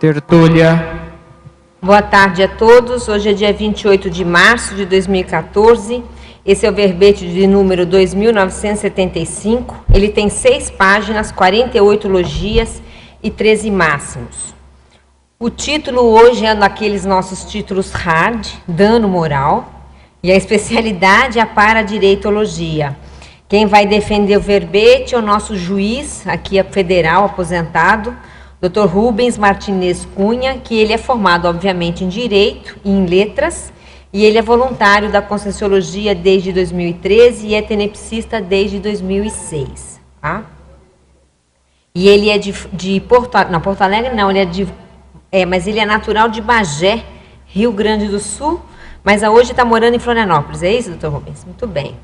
Tertúlia. Boa tarde a todos. Hoje é dia 28 de março de 2014. Esse é o verbete de número 2975. Ele tem 6 páginas, 48 logias e 13 máximos. O título hoje é daqueles nossos títulos hard, dano moral, e a especialidade é a paradireitologia. Quem vai defender o verbete é o nosso juiz, aqui federal, aposentado, Dr. Rubens Martinez Cunha, que ele é formado, obviamente, em Direito e em Letras, e ele é voluntário da Conscienciologia desde 2013 e é tenepsista desde 2006. Tá? E ele é de Porto Alegre não, mas ele é natural de Bagé, Rio Grande do Sul, mas hoje está morando em Florianópolis. É isso, doutor Rubens? Muito bem.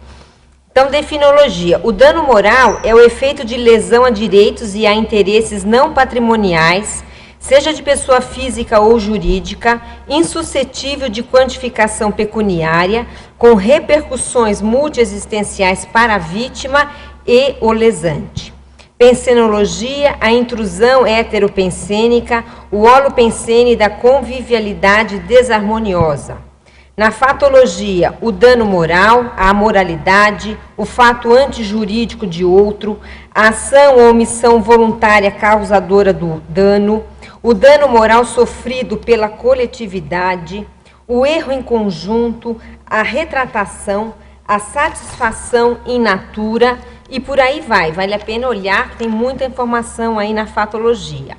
Então, definologia. O dano moral é o efeito de lesão a direitos e a interesses não patrimoniais, seja de pessoa física ou jurídica, insuscetível de quantificação pecuniária, com repercussões multiexistenciais para a vítima e o lesante. Pensenologia, a intrusão heteropensênica, o holopensene da convivialidade desarmoniosa. Na fatologia, o dano moral, a amoralidade, o fato antijurídico de outro, a ação ou omissão voluntária causadora do dano, o dano moral sofrido pela coletividade, o erro em conjunto, a retratação, a satisfação in natura e por aí vai. Vale a pena olhar, tem muita informação aí na fatologia.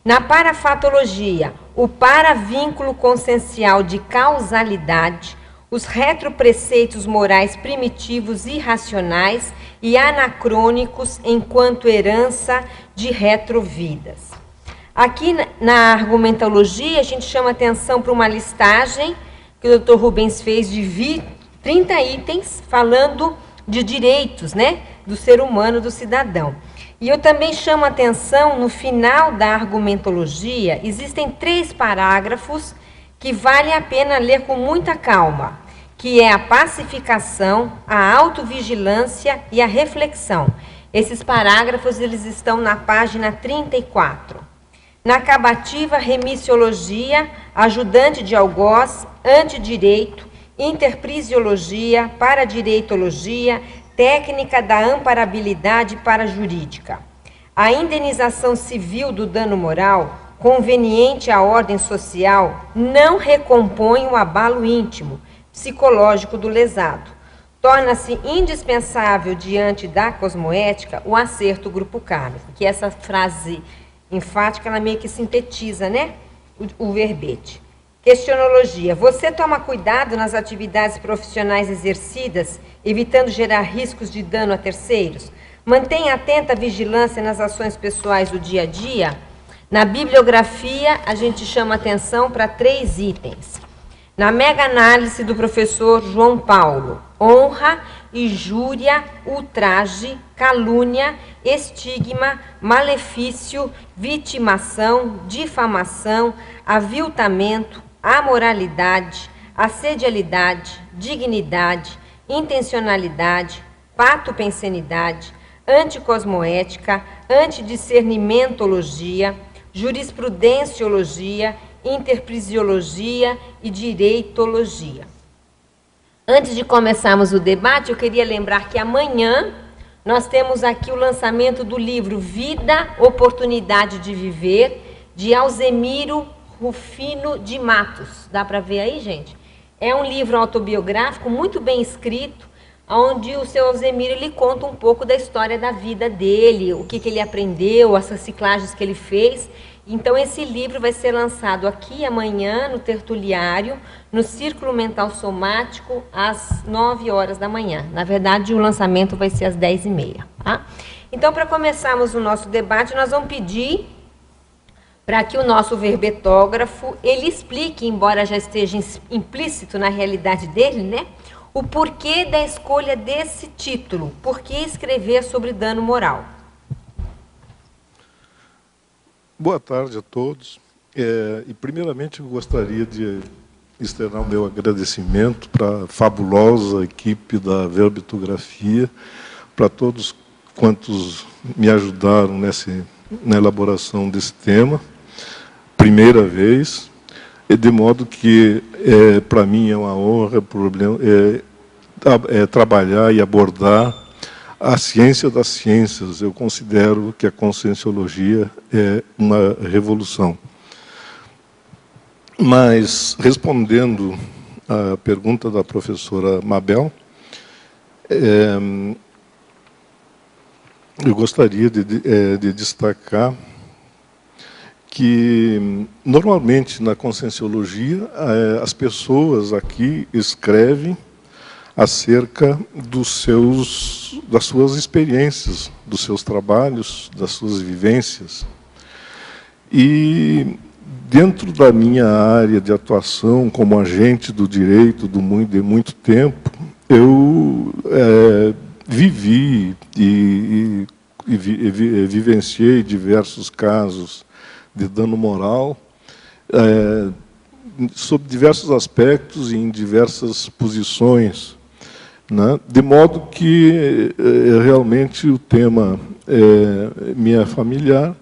Na parafatologia, o paravínculo consciencial de causalidade, os retropreceitos morais primitivos irracionais e anacrônicos enquanto herança de retrovidas. Aqui na argumentologia, a gente chama atenção para uma listagem que o Dr. Rubens fez de 30 itens falando de direitos, né, do ser humano, do cidadão. E eu também chamo a atenção, no final da argumentologia, existem 3 parágrafos que vale a pena ler com muita calma, que é a pacificação, a autovigilância e a reflexão. Esses parágrafos eles estão na página 34. Na acabativa, remissiologia, ajudante de algoz, antidireito, interprisiologia, paradireitologia, técnica da amparabilidade parajurídica. A indenização civil do dano moral, conveniente à ordem social, não recompõe o abalo íntimo, psicológico do lesado. Torna-se indispensável, diante da cosmoética, o acerto grupo kármico, que essa frase enfática, ela meio que sintetiza, né, o verbete. Questionologia. Você toma cuidado nas atividades profissionais exercidas, evitando gerar riscos de dano a terceiros? Mantenha atenta a vigilância nas ações pessoais do dia a dia? Na bibliografia, a gente chama atenção para 3 itens. Na mega-análise do professor João Paulo, honra, injúria, ultraje, calúnia, estigma, malefício, vitimação, difamação, aviltamento, amoralidade, assedialidade, dignidade, intencionalidade, patopensenidade, anticosmoética, antidiscernimentologia, jurisprudenciologia, interprisiologia e direitologia. Antes de começarmos o debate, eu queria lembrar que amanhã nós temos aqui o lançamento do livro Vida, Oportunidade de Viver, de Alzemiro Rufino de Matos. Dá para ver aí, gente? É um livro autobiográfico muito bem escrito, onde o seu Alzemiro ele conta um pouco da história da vida dele, o que ele aprendeu, as reciclagens que ele fez. Então, esse livro vai ser lançado aqui amanhã, no Tertuliário, no Círculo Mental Somático, às 9 horas da manhã. Na verdade, o lançamento vai ser às 10h30. Tá? Então, para começarmos o nosso debate, nós vamos pedir para que o nosso verbetógrafo, ele explique, embora já esteja implícito na realidade dele, né, o porquê da escolha desse título. Por que escrever sobre dano moral? Boa tarde a todos. E primeiramente eu gostaria de externar o meu agradecimento para a fabulosa equipe da verbetografia, para todos quantos me ajudaram na elaboração desse tema, primeira vez, de modo que, para mim, é uma honra trabalhar e abordar a ciência das ciências. Eu considero que a conscienciologia é uma revolução. Mas, respondendo à pergunta da professora Mabel, eu gostaria de destacar que, normalmente, na conscienciologia, as pessoas aqui escrevem acerca das suas experiências, dos seus trabalhos, das suas vivências. E, dentro da minha área de atuação como agente do direito de muito tempo, eu vivi e vivenciei diversos casos de dano moral, sob diversos aspectos e em diversas posições, né? De modo que realmente o tema me é familiar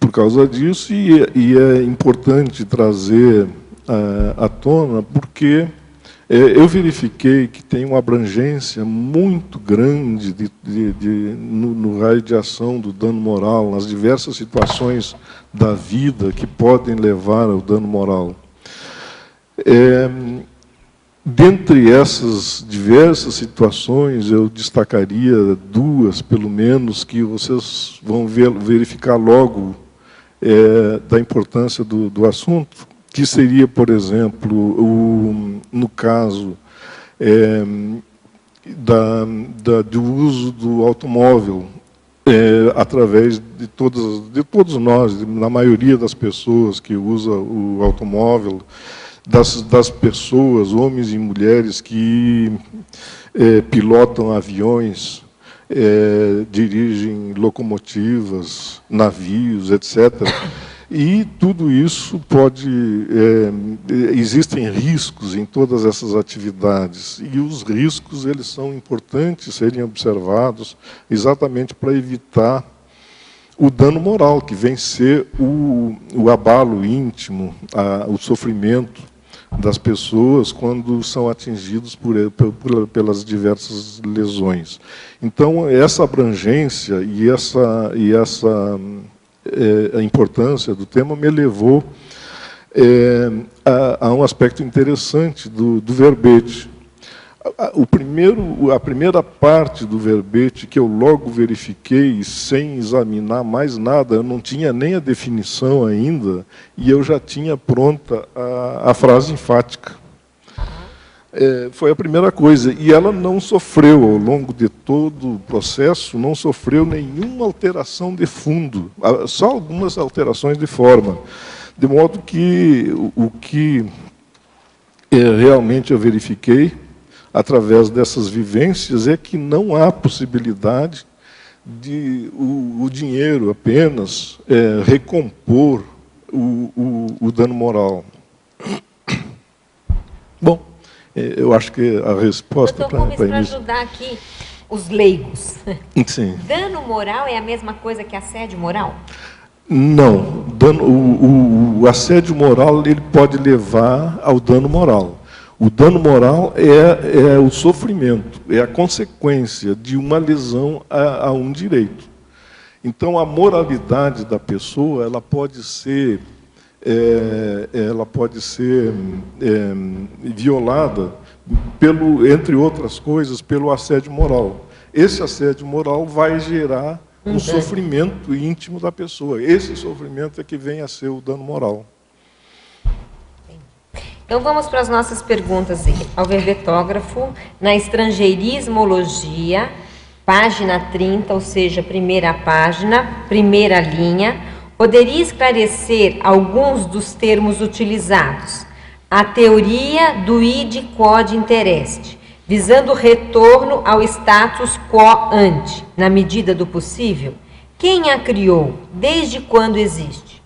por causa disso, e é importante trazer à tona, porque eu verifiquei que tem uma abrangência muito grande no raio de ação do dano moral, nas diversas situações da vida que podem levar ao dano moral. Dentre essas diversas situações, eu destacaria duas, pelo menos, que vocês vão verificar logo da importância do assunto, que seria, por exemplo, no caso do uso do automóvel, através de todos nós, na maioria das pessoas que usam o automóvel, das pessoas, homens e mulheres, que pilotam aviões, dirigem locomotivas, navios, etc. E tudo isso existem riscos em todas essas atividades, e os riscos eles são importantes serem observados exatamente para evitar o dano moral, que vem ser o abalo íntimo, o sofrimento das pessoas quando são atingidos pelas diversas lesões. Então, essa abrangência e a importância do tema me levou a um aspecto interessante do verbete. A primeira parte do verbete, que eu logo verifiquei, sem examinar mais nada, eu não tinha nem a definição ainda, e eu já tinha pronta a frase enfática. Foi a primeira coisa, e ela não sofreu, ao longo de todo o processo, não sofreu nenhuma alteração de fundo, só algumas alterações de forma. De modo que o que realmente eu verifiquei, através dessas vivências, é que não há possibilidade de o dinheiro apenas recompor o dano moral. Bom, eu acho que a resposta para ajudar aqui os leigos. Sim. Dano moral é a mesma coisa que assédio moral? Não. O assédio moral ele pode levar ao dano moral. O dano moral é o sofrimento, é a consequência de uma lesão a um direito. Então, a moralidade da pessoa ela pode ser violada, entre outras coisas, pelo assédio moral. Esse assédio moral vai gerar um sofrimento íntimo da pessoa. Esse sofrimento é que vem a ser o dano moral. Então, vamos para as nossas perguntas ao verbetógrafo. Na estrangeirismologia, página 30, ou seja, primeira página, primeira linha, poderia esclarecer alguns dos termos utilizados? A teoria do id quod interest, visando o retorno ao status quo ante, na medida do possível. Quem a criou? Desde quando existe?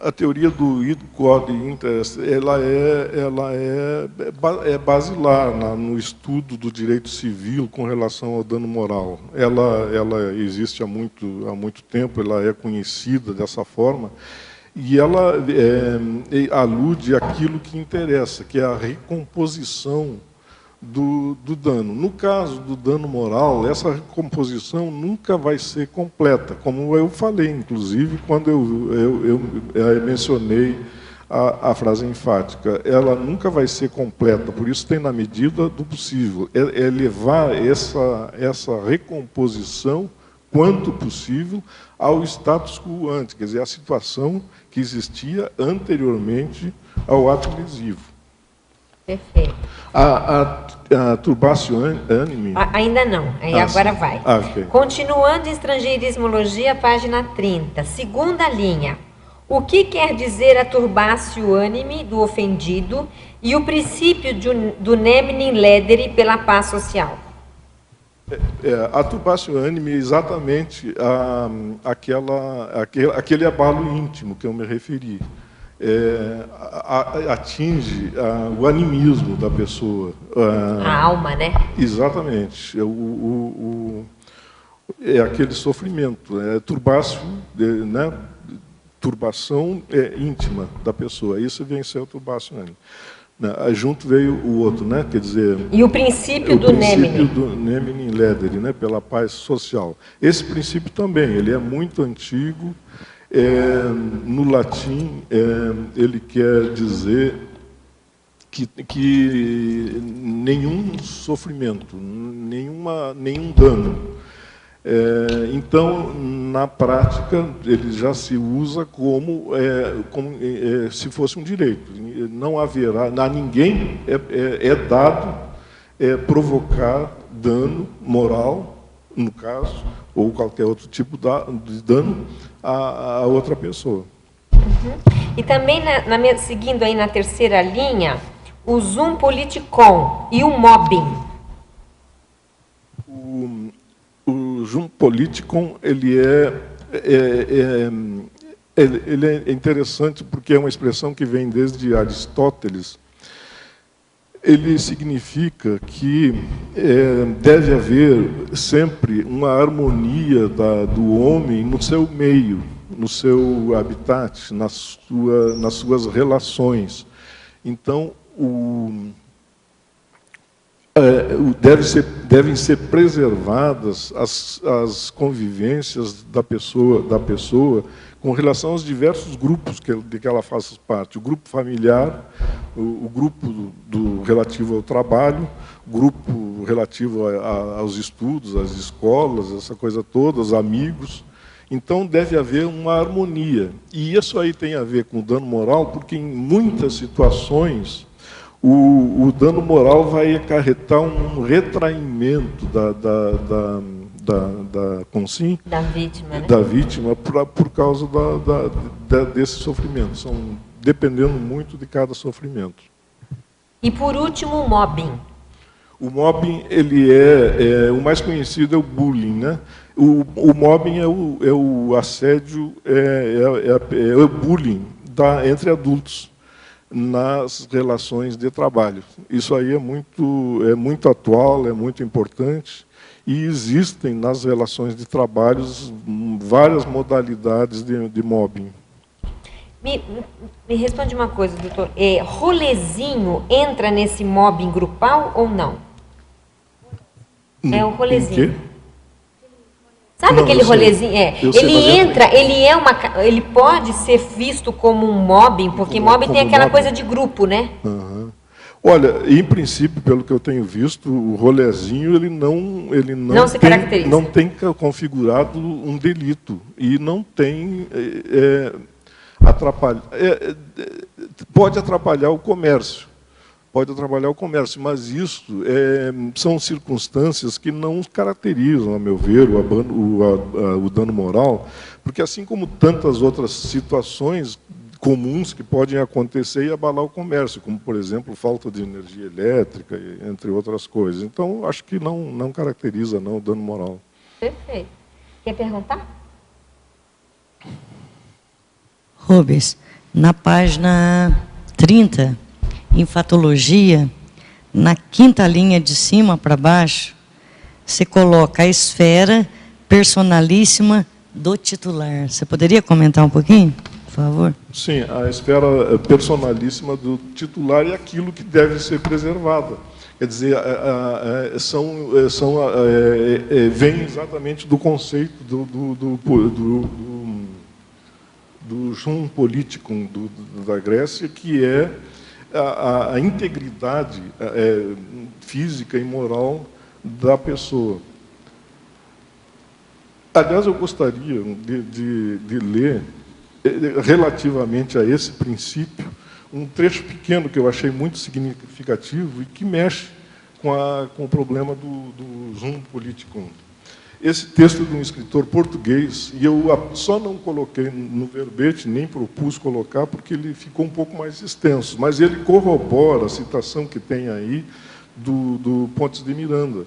A teoria do id, quod e interest, ela é basilar no estudo do direito civil com relação ao dano moral. Ela existe há muito tempo, ela é conhecida dessa forma, e ela alude àquilo que interessa, que é a recomposição do dano. No caso do dano moral, essa recomposição nunca vai ser completa, como eu falei, inclusive, quando eu mencionei a frase enfática. Ela nunca vai ser completa, por isso tem na medida do possível. É levar essa recomposição, quanto possível, ao status quo ante, quer dizer, a situação que existia anteriormente ao ato lesivo. Perfeito. A turbatio animi... Ainda não, agora sim. Vai. Okay. Continuando em estrangeirismologia, página 30, segunda linha. O que quer dizer a turbatio animi do ofendido e o princípio do nemine ledere pela paz social? A turbatio animi é exatamente aquele abalo íntimo que eu me referi. Atinge o animismo da pessoa. A alma, né? Exatamente. É aquele sofrimento, turbatio, né? Turbação íntima da pessoa. Isso venceu o turbatio animi. Junto veio o outro, né? Quer dizer... E o princípio do nemine. O princípio do nemine ledere, né? Pela paz social. Esse princípio também, ele é muito antigo. No latim, ele quer dizer que nenhum sofrimento, nenhum dano. Então, na prática, ele já se usa como se fosse um direito. Não haverá, a ninguém é dado provocar dano moral, no caso, ou qualquer outro tipo de dano a outra pessoa. Uhum. E também, seguindo aí na terceira linha, o zoom politikon e o mobbing. O zoom politikon, ele é interessante porque é uma expressão que vem desde Aristóteles. Ele significa que deve haver sempre uma harmonia do homem no seu meio, no seu habitat, nas suas relações. Então, devem ser preservadas as convivências da pessoa com relação aos diversos grupos de que ela faz parte. O grupo familiar, o grupo relativo ao trabalho, o grupo relativo aos estudos, às escolas, essa coisa toda, os amigos. Então, deve haver uma harmonia. E isso aí tem a ver com o dano moral, porque em muitas situações o dano moral vai acarretar um retraimento da vítima, né? Da vítima por causa desse sofrimento. Dependendo muito de cada sofrimento. E por último, o mobbing. O mobbing, ele o mais conhecido é o bullying, né? O mobbing é o assédio, é o bullying entre adultos nas relações de trabalho. Isso aí é muito atual, é muito importante. E existem nas relações de trabalho várias modalidades de mobbing. Me responde uma coisa, doutor. Rolezinho entra nesse mobbing grupal ou não? É o rolezinho. Sabe aquele rolezinho? Ele pode ser visto como um mobbing, porque mobbing tem aquela coisa de grupo, né? Uhum. Olha, em princípio, pelo que eu tenho visto, o rolezinho ele não tem configurado um delito e não tem pode atrapalhar o comércio. Pode atrapalhar o comércio, mas isso são circunstâncias que não caracterizam, a meu ver, o dano moral, porque assim como tantas outras situações comuns que podem acontecer e abalar o comércio, como, por exemplo, falta de energia elétrica, entre outras coisas. Então, acho que não caracteriza o dano moral. Perfeito. Quer perguntar? Rubens, na página 30, enfatologia, na quinta linha de cima para baixo, você coloca a esfera personalíssima do titular. Você poderia comentar um pouquinho, por favor? Sim, a esfera personalíssima do titular é aquilo que deve ser preservada. Quer dizer, vem exatamente do conceito do jus politicum da Grécia, que é a integridade física e moral da pessoa. Aliás, eu gostaria de ler, relativamente a esse princípio, um trecho pequeno que eu achei muito significativo e que mexe com o problema do jus politicum. Esse texto de um escritor português, e eu só não coloquei no verbete, nem propus colocar, porque ele ficou um pouco mais extenso, mas ele corrobora a citação que tem aí do Pontes de Miranda.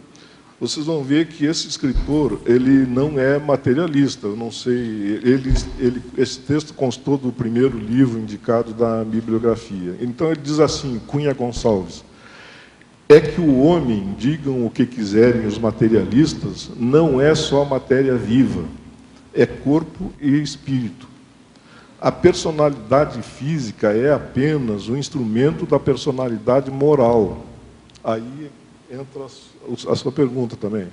Vocês vão ver que esse escritor, ele não é materialista, eu não sei, esse texto constou do primeiro livro indicado da bibliografia. Então ele diz assim, Cunha Gonçalves: é que o homem, digam o que quiserem os materialistas, não é só matéria viva, é corpo e espírito. A personalidade física é apenas um instrumento da personalidade moral. Aí entra a sua pergunta também.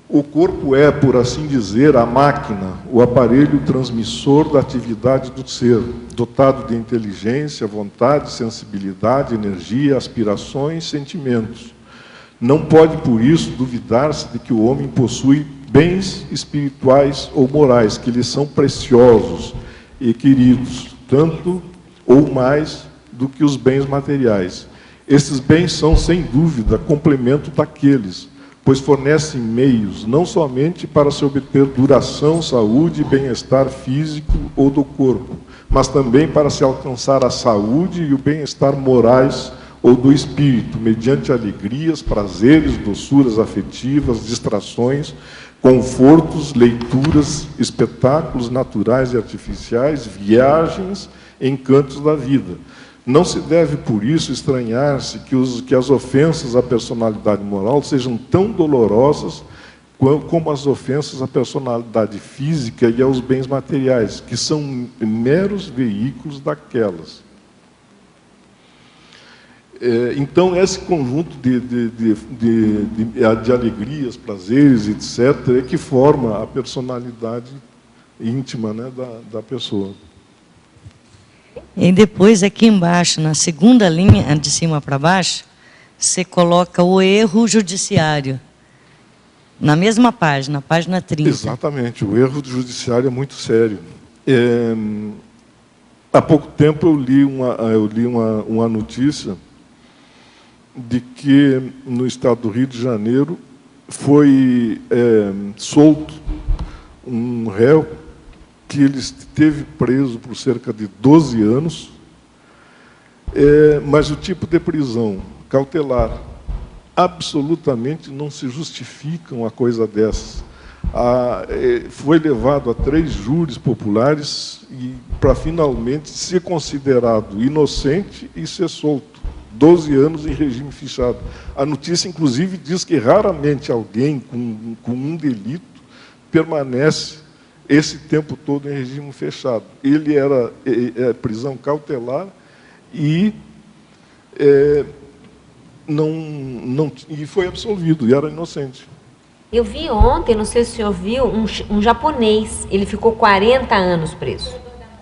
O corpo é, por assim dizer, a máquina, o aparelho transmissor da atividade do ser, dotado de inteligência, vontade, sensibilidade, energia, aspirações, sentimentos. Não pode, por isso, duvidar-se de que o homem possui bens espirituais ou morais, que lhe são preciosos e queridos, tanto ou mais do que os bens materiais. Esses bens são, sem dúvida, complemento daqueles, pois fornecem meios não somente para se obter duração, saúde e bem-estar físico ou do corpo, mas também para se alcançar a saúde e o bem-estar morais ou do espírito, mediante alegrias, prazeres, doçuras afetivas, distrações, confortos, leituras, espetáculos naturais e artificiais, viagens, encantos da vida. Não se deve, por isso, estranhar-se que as ofensas à personalidade moral sejam tão dolorosas como as ofensas à personalidade física e aos bens materiais, que são meros veículos daquelas. Então, esse conjunto de alegrias, prazeres, etc., é que forma a personalidade íntima, né, da pessoa. E depois, aqui embaixo, na segunda linha, de cima para baixo, você coloca o erro judiciário. Na mesma página, página 30. Exatamente, o erro judiciário é muito sério. Há pouco tempo eu li uma notícia de que no estado do Rio de Janeiro foi solto um réu que ele esteve preso por cerca de 12 anos, mas o tipo de prisão cautelar absolutamente não se justifica uma coisa dessas. Foi levado a 3 júris populares para finalmente ser considerado inocente e ser solto. 12 anos em regime fechado. A notícia, inclusive, diz que raramente alguém com um delito permanece esse tempo todo em regime fechado. Ele era prisão cautelar e e foi absolvido, e era inocente. Eu vi ontem, não sei se o senhor viu, um japonês. Ele ficou 40 anos preso.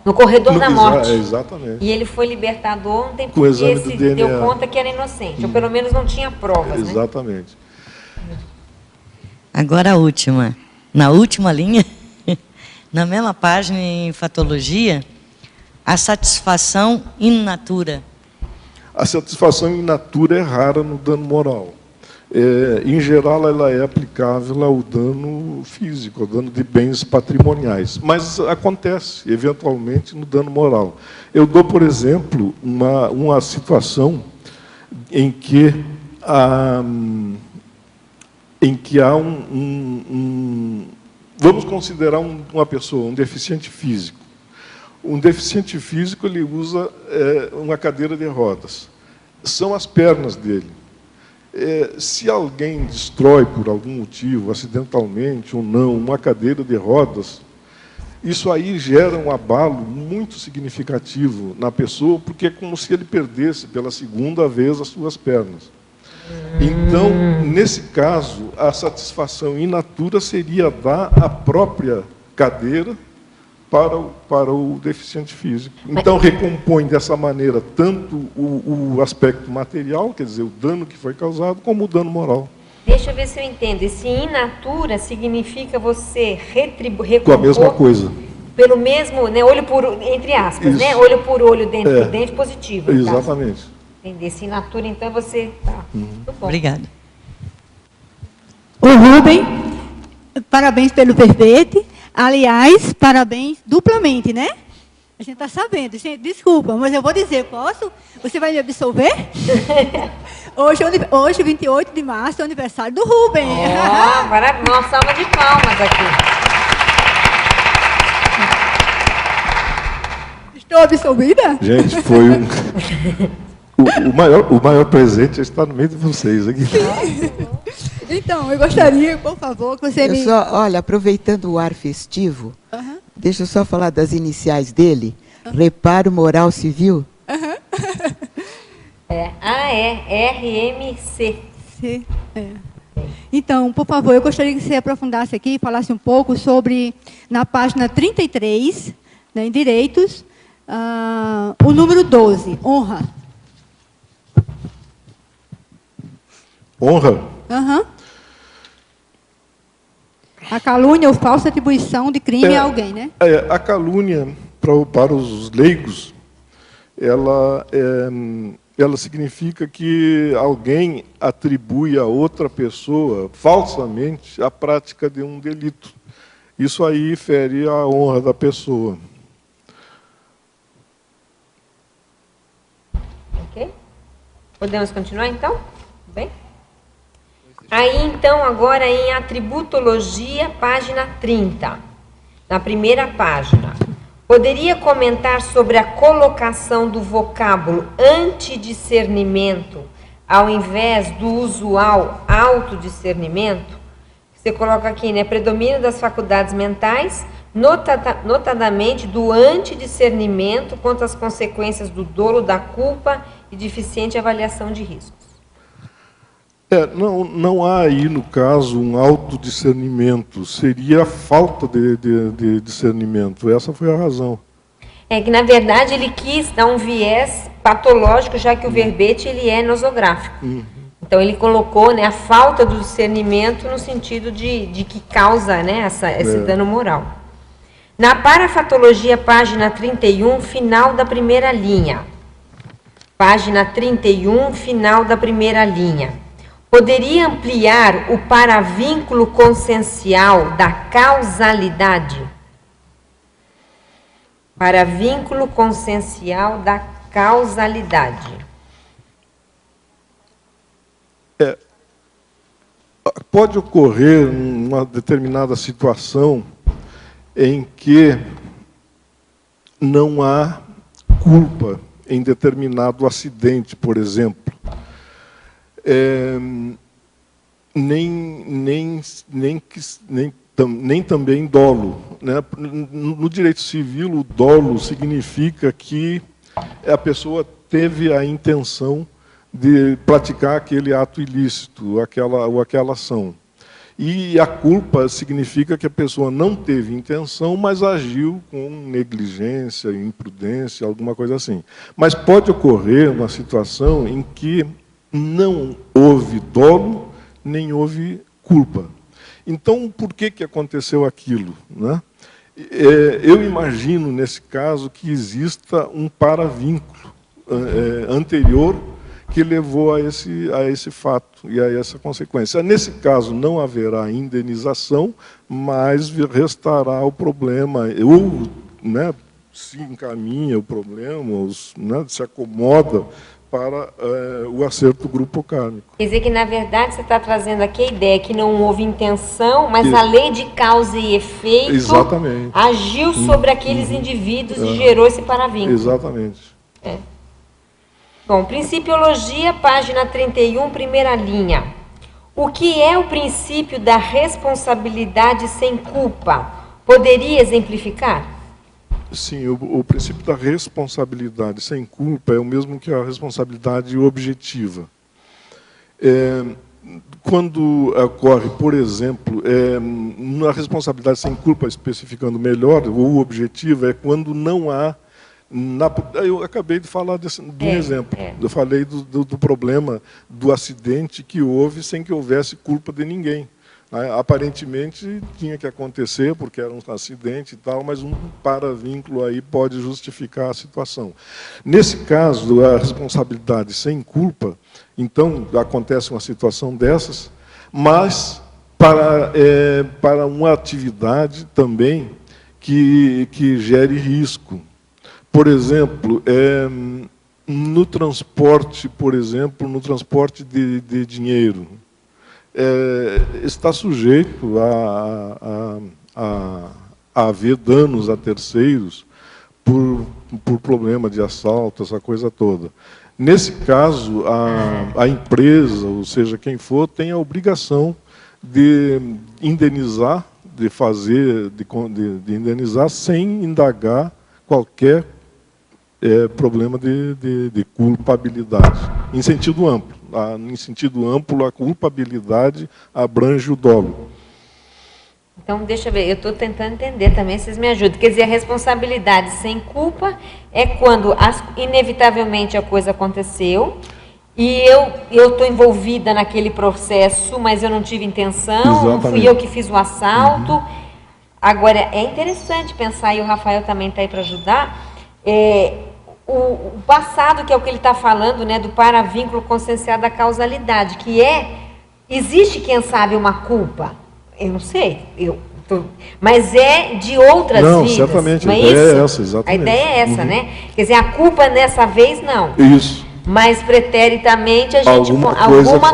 No corredor da morte. Exatamente. E ele foi libertado ontem com porque exame do DNA. Deu conta que era inocente. Ou pelo menos não tinha provas. Exatamente. Né? Agora a última. Na última linha, na mesma página em fatologia, a satisfação in natura. A satisfação in natura é rara no dano moral. Em geral, ela é aplicável ao dano físico, ao dano de bens patrimoniais. Mas acontece, eventualmente, no dano moral. Eu dou, por exemplo, uma situação em que há vamos considerar uma pessoa, um deficiente físico. Um deficiente físico, ele usa uma cadeira de rodas. São as pernas dele. Se alguém destrói, por algum motivo, acidentalmente ou não, uma cadeira de rodas, isso aí gera um abalo muito significativo na pessoa, porque é como se ele perdesse pela segunda vez as suas pernas. Então, nesse caso, a satisfação in natura seria dar a própria cadeira para o deficiente físico. Então, recompõe dessa maneira tanto o aspecto material, quer dizer, o dano que foi causado, como o dano moral. Deixa eu ver se eu entendo. Esse in natura significa você recompor... Com a mesma coisa. Pelo mesmo, né, olho por... Entre aspas, né? Olho por olho, dente por dente, positivo. Exatamente. Entender. Esse in natura, então, você... Tá. Muito bom. Obrigada. O Rubem, parabéns pelo verbete. Aliás, parabéns duplamente, né? A gente está sabendo. Desculpa, mas eu vou dizer, posso? Você vai me absolver? Hoje, 28 de março, é o aniversário do Rubem. Uma salva de palmas aqui. Estou absolvida? Gente, foi o maior presente é estar no meio de vocês aqui. Então, eu gostaria, por favor, que você me... Olha, aproveitando o ar festivo, deixa eu só falar das iniciais dele. Reparo Moral Civil. RMC. Então, por favor, eu gostaria que você aprofundasse aqui e falasse um pouco sobre, na página 33, né, em Direitos, o número 12, honra. Honra? A calúnia ou falsa atribuição de crime a alguém, né? A calúnia, para os leigos, ela significa que alguém atribui a outra pessoa, falsamente, a prática de um delito. Isso aí fere a honra da pessoa. Ok? Podemos continuar, então? Tudo bem? Aí, então, agora em atributologia, página 30, na primeira página. Poderia comentar sobre a colocação do vocábulo antidiscernimento ao invés do usual autodiscernimento? Você coloca aqui, né? Predomínio das faculdades mentais, notadamente do antidiscernimento quanto às consequências do dolo, da culpa e deficiente avaliação de riscos. Não há aí, no caso, um autodiscernimento. Seria a falta de discernimento. Essa foi a razão. É que, na verdade, ele quis dar um viés patológico, já que o verbete ele é nosográfico. Então, ele colocou, né, a falta do discernimento no sentido de que causa, né, esse dano moral. Na parafatologia, página 31, final da primeira linha. Página 31, final da primeira linha. Poderia ampliar o paravínculo consciencial da causalidade? Paravínculo consciencial da causalidade. Pode ocorrer uma determinada situação em que não há culpa em determinado acidente, por exemplo. Nem também dolo, né? No direito civil, o dolo significa que a pessoa teve a intenção de praticar aquele ato ilícito, aquela ação. E a culpa significa que a pessoa não teve intenção, mas agiu com negligência, imprudência, alguma coisa assim. Mas pode ocorrer uma situação em que não houve dolo, nem houve culpa. Então, por que aconteceu aquilo, né? Eu imagino, nesse caso, que exista um paravínculo anterior que levou a esse fato e a essa consequência. Nesse caso, não haverá indenização, mas restará o problema, ou, né, se encaminha o problema, ou, né, se acomoda para o acerto grupo kármico. Quer dizer que, na verdade, você está trazendo aqui a ideia que não houve intenção, mas a lei de causa e efeito agiu sobre aqueles indivíduos e gerou esse paravínculo. Exatamente. Bom, Principiologia, página 31, primeira linha. O que é o princípio da responsabilidade sem culpa? Poderia exemplificar? Sim, o princípio da responsabilidade sem culpa é o mesmo que a responsabilidade objetiva. Quando ocorre, por exemplo, na responsabilidade sem culpa, especificando melhor, o objetivo é quando não há... eu acabei de falar de um exemplo. Eu falei do problema do acidente que houve sem que houvesse culpa de ninguém. Aparentemente tinha que acontecer porque era um acidente e tal, mas um paravínculo aí pode justificar a situação. Nesse caso, a responsabilidade sem culpa, então acontece uma situação dessas, mas para uma atividade também que gere risco. Por exemplo, no transporte, no transporte de dinheiro, está sujeito a haver danos a terceiros por problema de assalto, essa coisa toda. Nesse caso, a empresa, ou seja, quem for, tem a obrigação de indenizar, de indenizar sem indagar qualquer problema de culpabilidade, em sentido amplo. Em sentido amplo, a culpabilidade abrange o dolo. Então, deixa eu ver, eu estou tentando entender também, vocês me ajudam. Quer dizer, a responsabilidade sem culpa é quando, inevitavelmente, a coisa aconteceu e eu estou envolvida naquele processo, mas eu não tive intenção, não fui eu que fiz o assalto. Agora, é interessante pensar, e o Rafael também está aí para ajudar, o passado, que é o que ele está falando, né, do paravínculo conscienciado da causalidade, que existe, quem sabe, uma culpa. Eu não sei, mas é de outras vidas. Certamente, não é a ideia isso? é essa, exatamente. A ideia é essa, né? Quer dizer, a culpa nessa vez, não. Isso. Mas preteritamente a gente alguma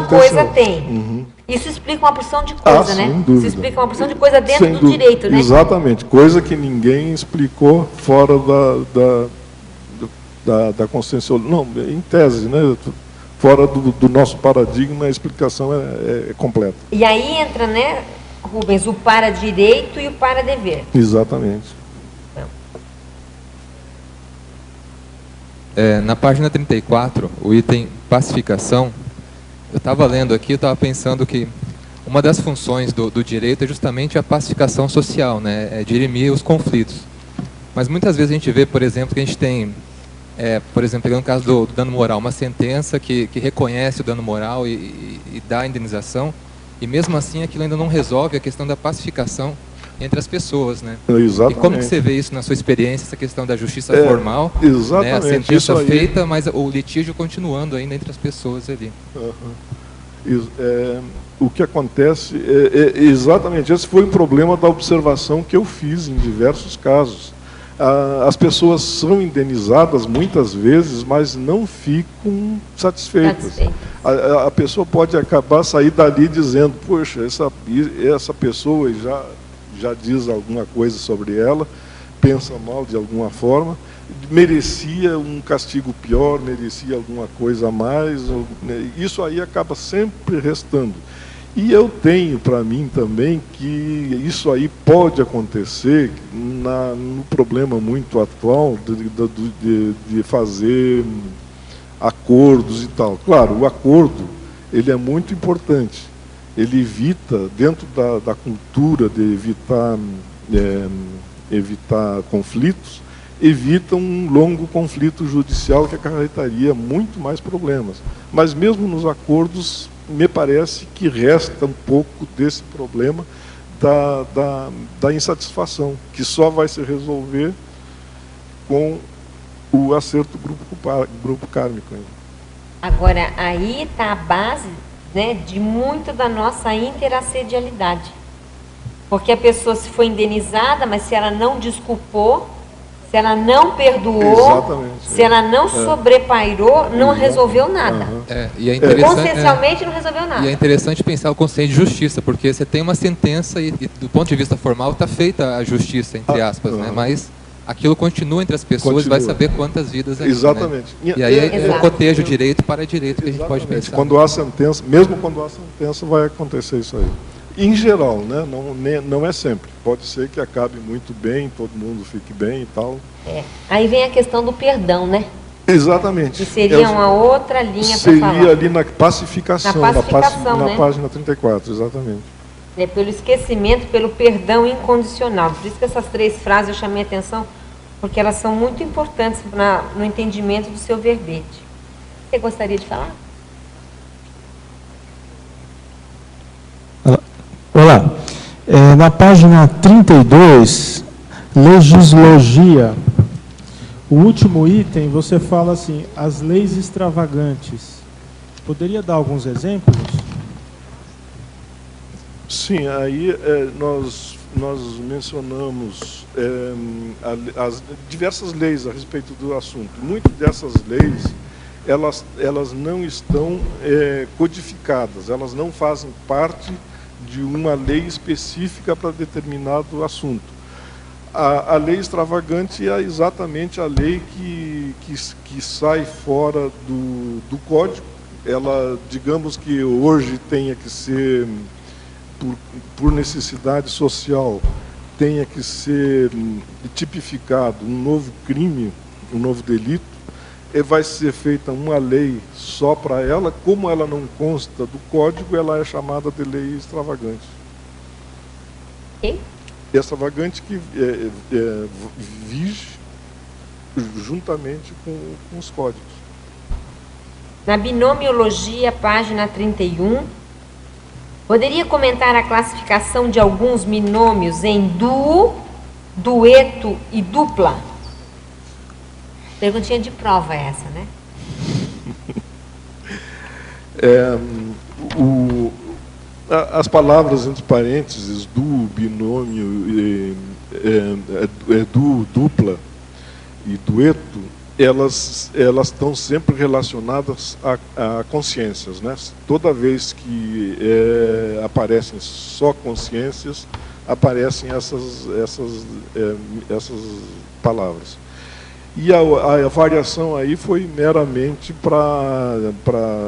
coisa tem. Isso explica uma porção de coisa, né? Sem dúvida. Isso explica uma porção de coisa dentro do direito, né? Exatamente, coisa que ninguém explicou fora da consciência, não, em tese, né? Fora do nosso paradigma, a explicação é completa. E aí entra, né, Rubens, o para-direito e o para-dever. Exatamente. Na página 34, o item pacificação, eu estava lendo aqui, eu estava pensando que uma das funções do direito é justamente a pacificação social, né? Dirimir os conflitos. Mas muitas vezes a gente vê, por exemplo, que a gente tem... por exemplo, pegando o caso do dano moral, uma sentença que reconhece o dano moral e dá a indenização, e mesmo assim aquilo ainda não resolve a questão da pacificação entre as pessoas, né? Exatamente. E como que você vê isso na sua experiência, essa questão da justiça formal, exatamente, né? A sentença feita, mas o litígio continuando ainda entre as pessoas ali. O que acontece exatamente, esse foi um problema da observação que eu fiz em diversos casos. As pessoas são indenizadas muitas vezes, mas não ficam satisfeitas. A pessoa pode sair dali dizendo, poxa, essa pessoa já diz alguma coisa sobre ela, pensa mal de alguma forma, merecia um castigo pior, merecia alguma coisa a mais, isso aí acaba sempre restando. E eu tenho para mim também que isso aí pode acontecer no problema muito atual de fazer acordos e tal. Claro, o acordo ele é muito importante. Ele evita, dentro da cultura de evitar conflitos, evita um longo conflito judicial que acarretaria muito mais problemas. Mas mesmo nos acordos, me parece que resta um pouco desse problema da insatisfação, que só vai se resolver com o acerto grupo kármico. Agora, aí está a base, né, de muito da nossa interassedialidade. Porque a pessoa se foi indenizada, mas se ela não desculpou, Se ela não perdoou, Exatamente, se ela não sobrepairou, não resolveu nada. E é interessante, Consciencialmente não resolveu nada. E é interessante pensar o conceito de justiça, porque você tem uma sentença e do ponto de vista formal está feita a justiça, entre aspas, né? Mas aquilo continua entre as pessoas e vai saber quantas vidas é. Exatamente. Né? E aí é cotejo direito para direito que a gente pode pensar. Quando há sentença, mesmo quando há sentença, vai acontecer isso aí. Em geral, né? Não é sempre. Pode ser que acabe muito bem, todo mundo fique bem e tal. Aí vem a questão do perdão, né? Exatamente. Que seria uma outra linha para falar. Seria ali na pacificação, na página 34, exatamente. Pelo esquecimento, pelo perdão incondicional. Por isso que essas 3 frases eu chamei a atenção, porque elas são muito importantes no entendimento do seu verbete. Você gostaria de falar? Olá. Na página 32, legislogia, o último item, você fala assim, as leis extravagantes. Poderia dar alguns exemplos? Sim, aí nós mencionamos as diversas leis a respeito do assunto. Muitas dessas leis, elas não estão codificadas, elas não fazem parte de uma lei específica para determinado assunto. A lei extravagante é exatamente a lei que sai fora do código. Ela, digamos que hoje tenha que ser, por necessidade social, tenha que ser tipificado um novo crime, um novo delito, e vai ser feita uma lei só para ela. Como ela não consta do código, ela é chamada de lei extravagante. Extravagante que vige juntamente com os códigos. Na binomiologia, página 31, poderia comentar a classificação de alguns binômios em duo, dueto e dupla? Perguntinha de prova essa, né? As palavras entre parênteses, duo, binômio, duo, dupla e dueto, elas estão sempre relacionadas a consciências, né? Toda vez que aparecem só consciências, aparecem essas palavras. E a variação aí foi meramente para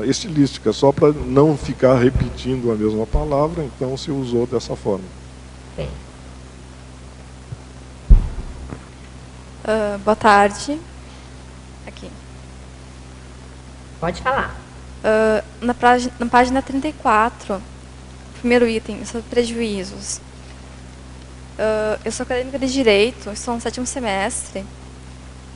estilística, só para não ficar repetindo a mesma palavra, então se usou dessa forma. Bem. Boa tarde. Aqui. Pode falar. Na página 34, primeiro item, sobre prejuízos. Eu sou acadêmica de Direito, estou no 7º semestre.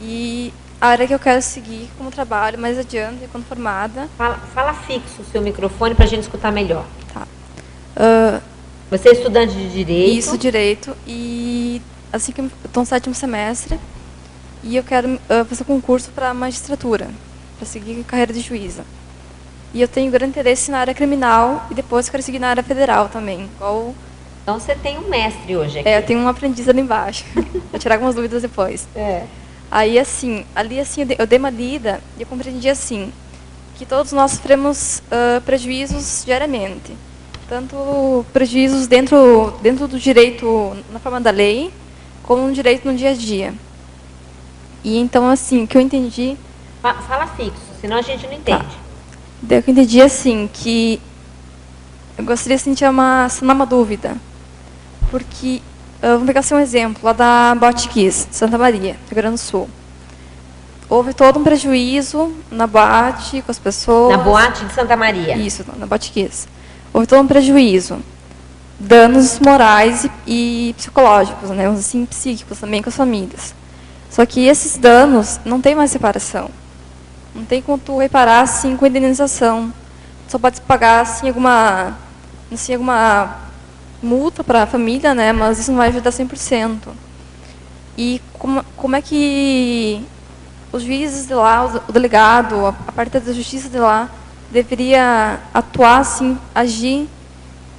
E a área que eu quero seguir como trabalho mais adiante, quando formada... Fala fixo o seu microfone para a gente escutar melhor. Tá. Você é estudante de Direito? Isso, Direito. E assim que eu estou no 7º semestre, e eu quero fazer concurso para magistratura, para seguir carreira de juíza. E eu tenho grande interesse na área criminal, e depois quero seguir na área federal também. Então você tem um mestre hoje aqui. Eu tenho um aprendiz ali embaixo. Vou tirar algumas dúvidas depois. Aí, assim, eu dei uma lida e eu compreendi, assim, que todos nós sofremos prejuízos diariamente. Tanto prejuízos dentro do direito na forma da lei, como no direito no dia a dia. E então, assim, o que eu entendi... Fala fixo, senão a gente não entende. Tá. Daí eu entendi, assim, que eu gostaria de sanar uma dúvida. Porque... vamos pegar assim, um exemplo, lá da Botkiss, Santa Maria, Rio Grande do Sul. Houve todo um prejuízo na boate, com as pessoas... Na boate de Santa Maria. Isso, na Botkiss. Houve todo um prejuízo. Danos morais e psicológicos, né? Assim, psíquicos também com as famílias. Só que esses danos não tem mais reparação. Não tem como tu reparar, assim, com indenização. Só pode pagar, assim, alguma multa para a família, né? Mas isso não vai ajudar 100%. E como é que os juízes de lá, o delegado, a parte da justiça de lá, deveria atuar, assim, agir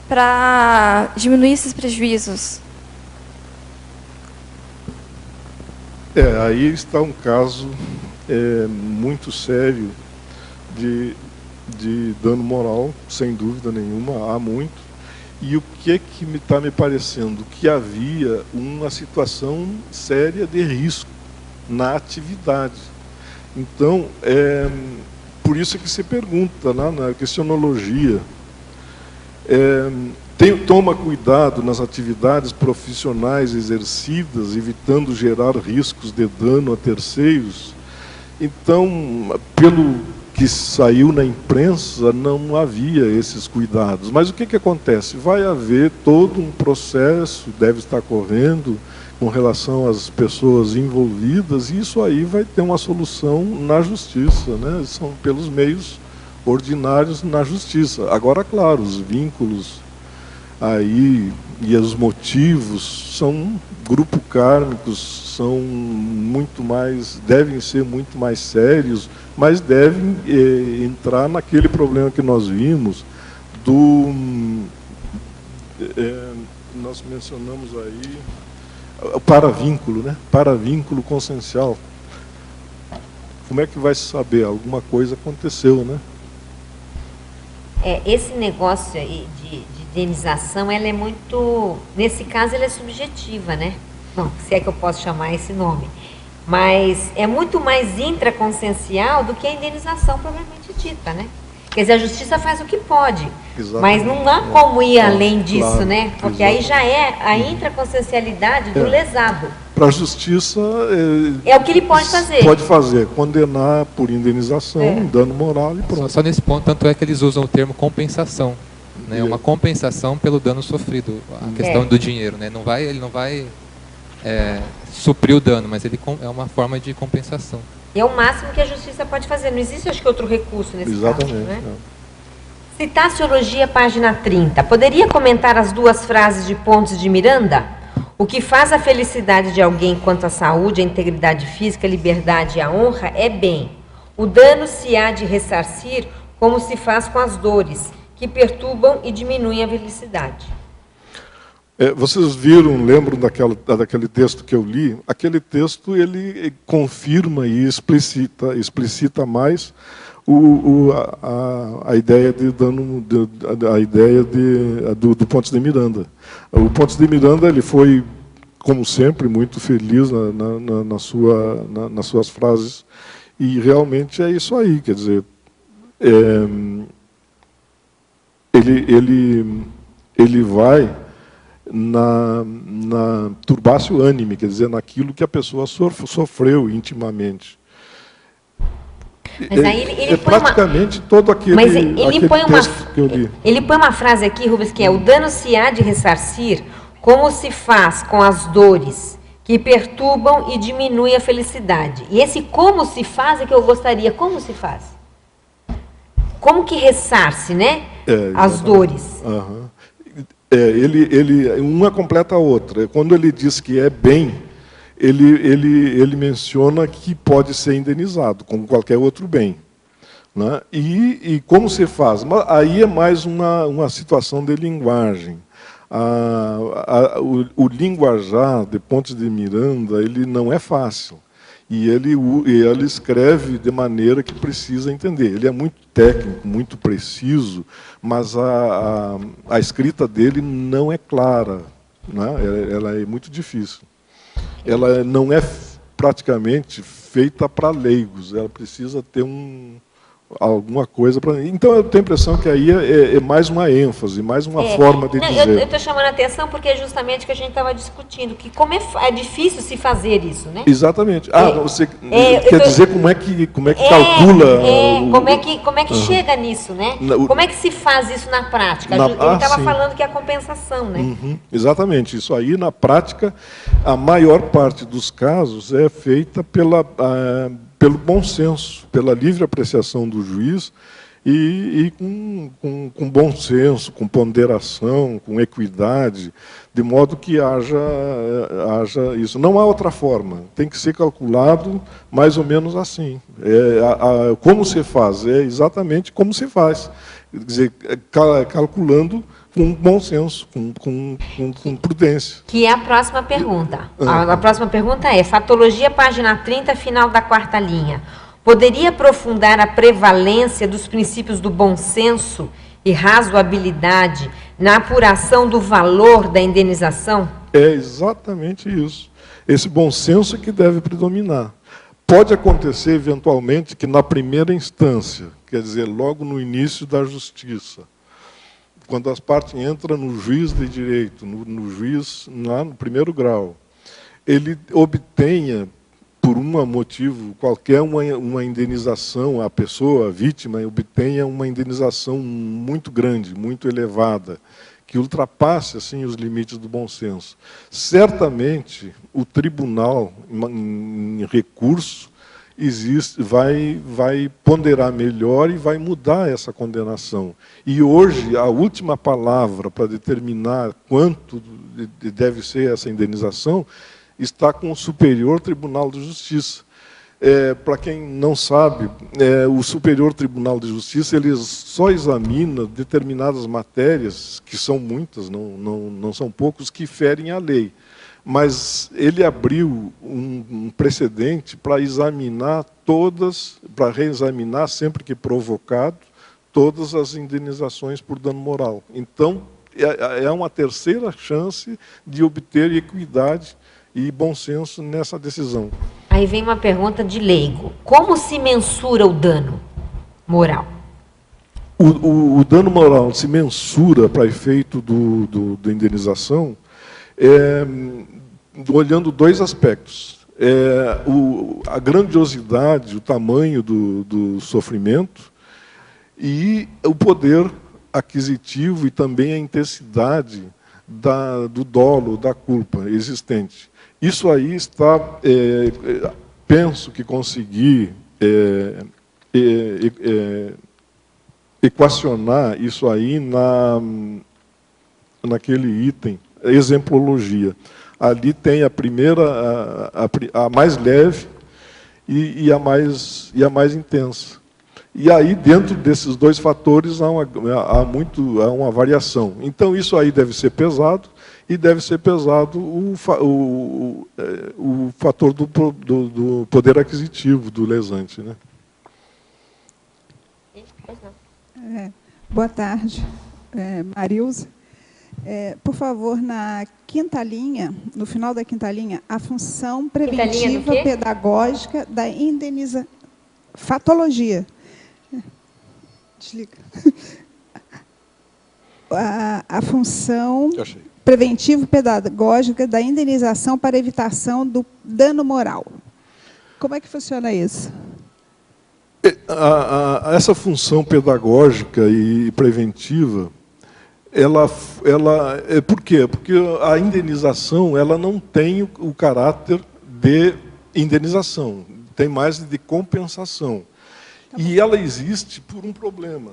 para diminuir esses prejuízos? Aí está um caso muito sério de dano moral, sem dúvida nenhuma, há muito. E o que é que está me parecendo? Que havia uma situação séria de risco na atividade. Então, por isso é que se pergunta na questionologia, toma cuidado nas atividades profissionais exercidas, evitando gerar riscos de dano a terceiros. Então, pelo que saiu na imprensa, não havia esses cuidados. Mas o que acontece? Vai haver todo um processo, deve estar correndo, com relação às pessoas envolvidas, e isso aí vai ter uma solução na justiça, né? São pelos meios ordinários na justiça. Agora, claro, os vínculos aí e os motivos são grupo kármicos, são muito mais, devem ser muito mais sérios, mas devem entrar naquele problema que nós vimos nós mencionamos aí o paravínculo, né? Paravínculo consciencial. Como é que vai se saber? Alguma coisa aconteceu, né? Esse negócio aí de indenização, ela é muito... Nesse caso, ela é subjetiva, né? Não, se é que eu posso chamar esse nome. Mas é muito mais intraconsciencial do que a indenização propriamente dita, né? Quer dizer, a justiça faz o que pode, exatamente, mas não há como ir além disso, claro, né? Porque exatamente, aí já é a intraconsciencialidade do lesado. Para a justiça... É o que ele pode fazer. Pode fazer, condenar por indenização, dano moral e pronto. Só nesse ponto, tanto é que eles usam o termo compensação. Né? Uma compensação pelo dano sofrido, a questão do dinheiro. Né? Ele não vai suprir o dano, mas ele é uma forma de compensação. E é o máximo que a justiça pode fazer. Não existe, acho que, outro recurso nesse caso. Né? Citaciologia, página 30. Poderia comentar as duas frases de Pontes de Miranda? O que faz a felicidade de alguém quanto à saúde, a integridade física, a liberdade e a honra é bem. O dano se há de ressarcir como se faz com as dores, que perturbam e diminuem a felicidade. Vocês lembram daquele texto que eu li? Aquele texto ele confirma e explicita mais a ideia do Pontes de Miranda. O Pontes de Miranda ele foi, como sempre, muito feliz nas suas frases, e realmente é isso aí, quer dizer, ele vai na turbatio animi, quer dizer, naquilo que a pessoa sofreu intimamente. Mas aí ele põe praticamente todo aquele, mas ele põe texto que eu li. Ele põe uma frase aqui, Rubens, que é: o dano se há de ressarcir como se faz com as dores que perturbam e diminuem a felicidade. E esse como se faz é que eu gostaria. Como se faz? Como que ressarce, né? As dores. Uhum. Uma completa a outra. Quando ele diz que é bem, ele menciona que pode ser indenizado, como qualquer outro bem. Né? E como se faz? Aí é mais uma situação de linguagem. O linguajar de Pontes de Miranda ele não é fácil. E ele escreve de maneira que precisa entender. Ele é muito técnico, muito preciso, mas a escrita dele não é clara, né? Ela é muito difícil. Ela não é praticamente feita para leigos, ela precisa ter alguma coisa para... Então eu tenho a impressão que aí é mais uma ênfase, mais uma forma de dizer. Eu estou chamando a atenção porque é justamente o que a gente estava discutindo, que como é difícil se fazer isso, né? Exatamente. Você quer dizer como é que calcula... Como é que chega nisso, né? Como é que se faz isso na prática? Ele estava falando que é a compensação, né? Uhum, exatamente. Isso aí, na prática, a maior parte dos casos é feita pelo bom senso, pela livre apreciação do juiz e com bom senso, com ponderação, com equidade, de modo que haja isso. Não há outra forma, tem que ser calculado mais ou menos assim. Como se faz? É exatamente como se faz. Quer dizer, calculando com bom senso, com prudência. Que é a próxima pergunta. A próxima pergunta é, Fatologia, página 30, final da 4ª linha. Poderia aprofundar a prevalência dos princípios do bom senso e razoabilidade na apuração do valor da indenização? É exatamente isso. Esse bom senso é que deve predominar. Pode acontecer, eventualmente, que na primeira instância, quer dizer, logo no início da justiça, quando as partes entram no juiz de direito, no juiz lá no primeiro grau, ele obtenha, por um motivo qualquer, uma indenização, a pessoa, a vítima, obtenha uma indenização muito grande, muito elevada, que ultrapasse assim, os limites do bom senso. Certamente, o tribunal, em recurso, vai ponderar melhor e vai mudar essa condenação. E hoje, a última palavra para determinar quanto deve ser essa indenização está com o Superior Tribunal de Justiça. Para quem não sabe, o Superior Tribunal de Justiça ele só examina determinadas matérias, que são muitas, não são poucos, que ferem a lei. Mas ele abriu um precedente para examinar para reexaminar, sempre que provocado, todas as indenizações por dano moral. Então, é uma terceira chance de obter equidade e bom senso nessa decisão. Aí vem uma pergunta de leigo. Como se mensura o dano moral? O dano moral se mensura para efeito da indenização olhando dois aspectos. A grandiosidade, o tamanho do sofrimento e o poder aquisitivo e também a intensidade do dolo, da culpa existente. Isso aí está, penso que consegui equacionar isso aí naquele item, exemplologia. Ali tem a primeira, a mais leve e a mais intensa. E aí, dentro desses dois fatores, há uma variação. Então, isso aí deve ser pesado, e deve ser pesado o fator do poder aquisitivo do lesante. Né? Boa tarde, Marilza. Por favor, na 5ª linha, no final da 5ª linha, a função preventiva pedagógica da indenização. Fatologia. Desliga. A função preventivo-pedagógica da indenização para evitação do dano moral. Como é que funciona isso? Essa função pedagógica e preventiva, ela por quê? Porque a indenização ela não tem o caráter de indenização, tem mais de compensação. E ela existe por um problema.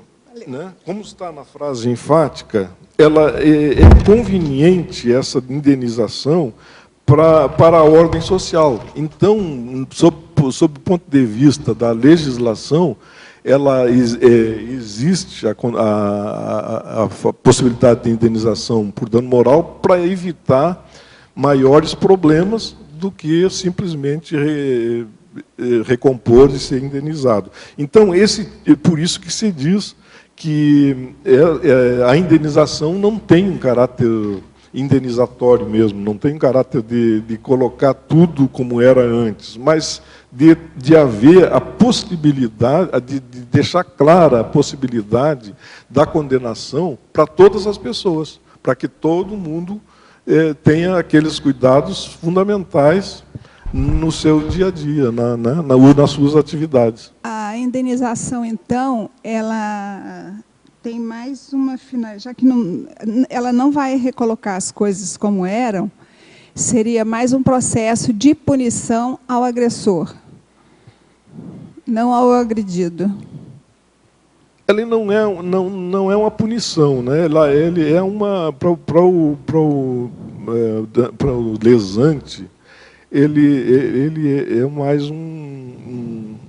Né? Como está na frase enfática, ela é conveniente essa indenização para a ordem social. Então, sob o ponto de vista da legislação, existe a possibilidade de indenização por dano moral para evitar maiores problemas do que simplesmente recompor e ser indenizado. Então, por isso que se diz que a indenização não tem um caráter indenizatório mesmo, não tem um caráter de colocar tudo como era antes, mas de haver a possibilidade, de deixar clara a possibilidade da condenação para todas as pessoas, para que todo mundo tenha aqueles cuidados fundamentais no seu dia a dia, nas suas atividades. A indenização, então, ela tem mais uma finalidade, já que ela não vai recolocar as coisas como eram, seria mais um processo de punição ao agressor, não ao agredido. Ele não é uma punição, né? Ele é uma para o lesante. Ele é mais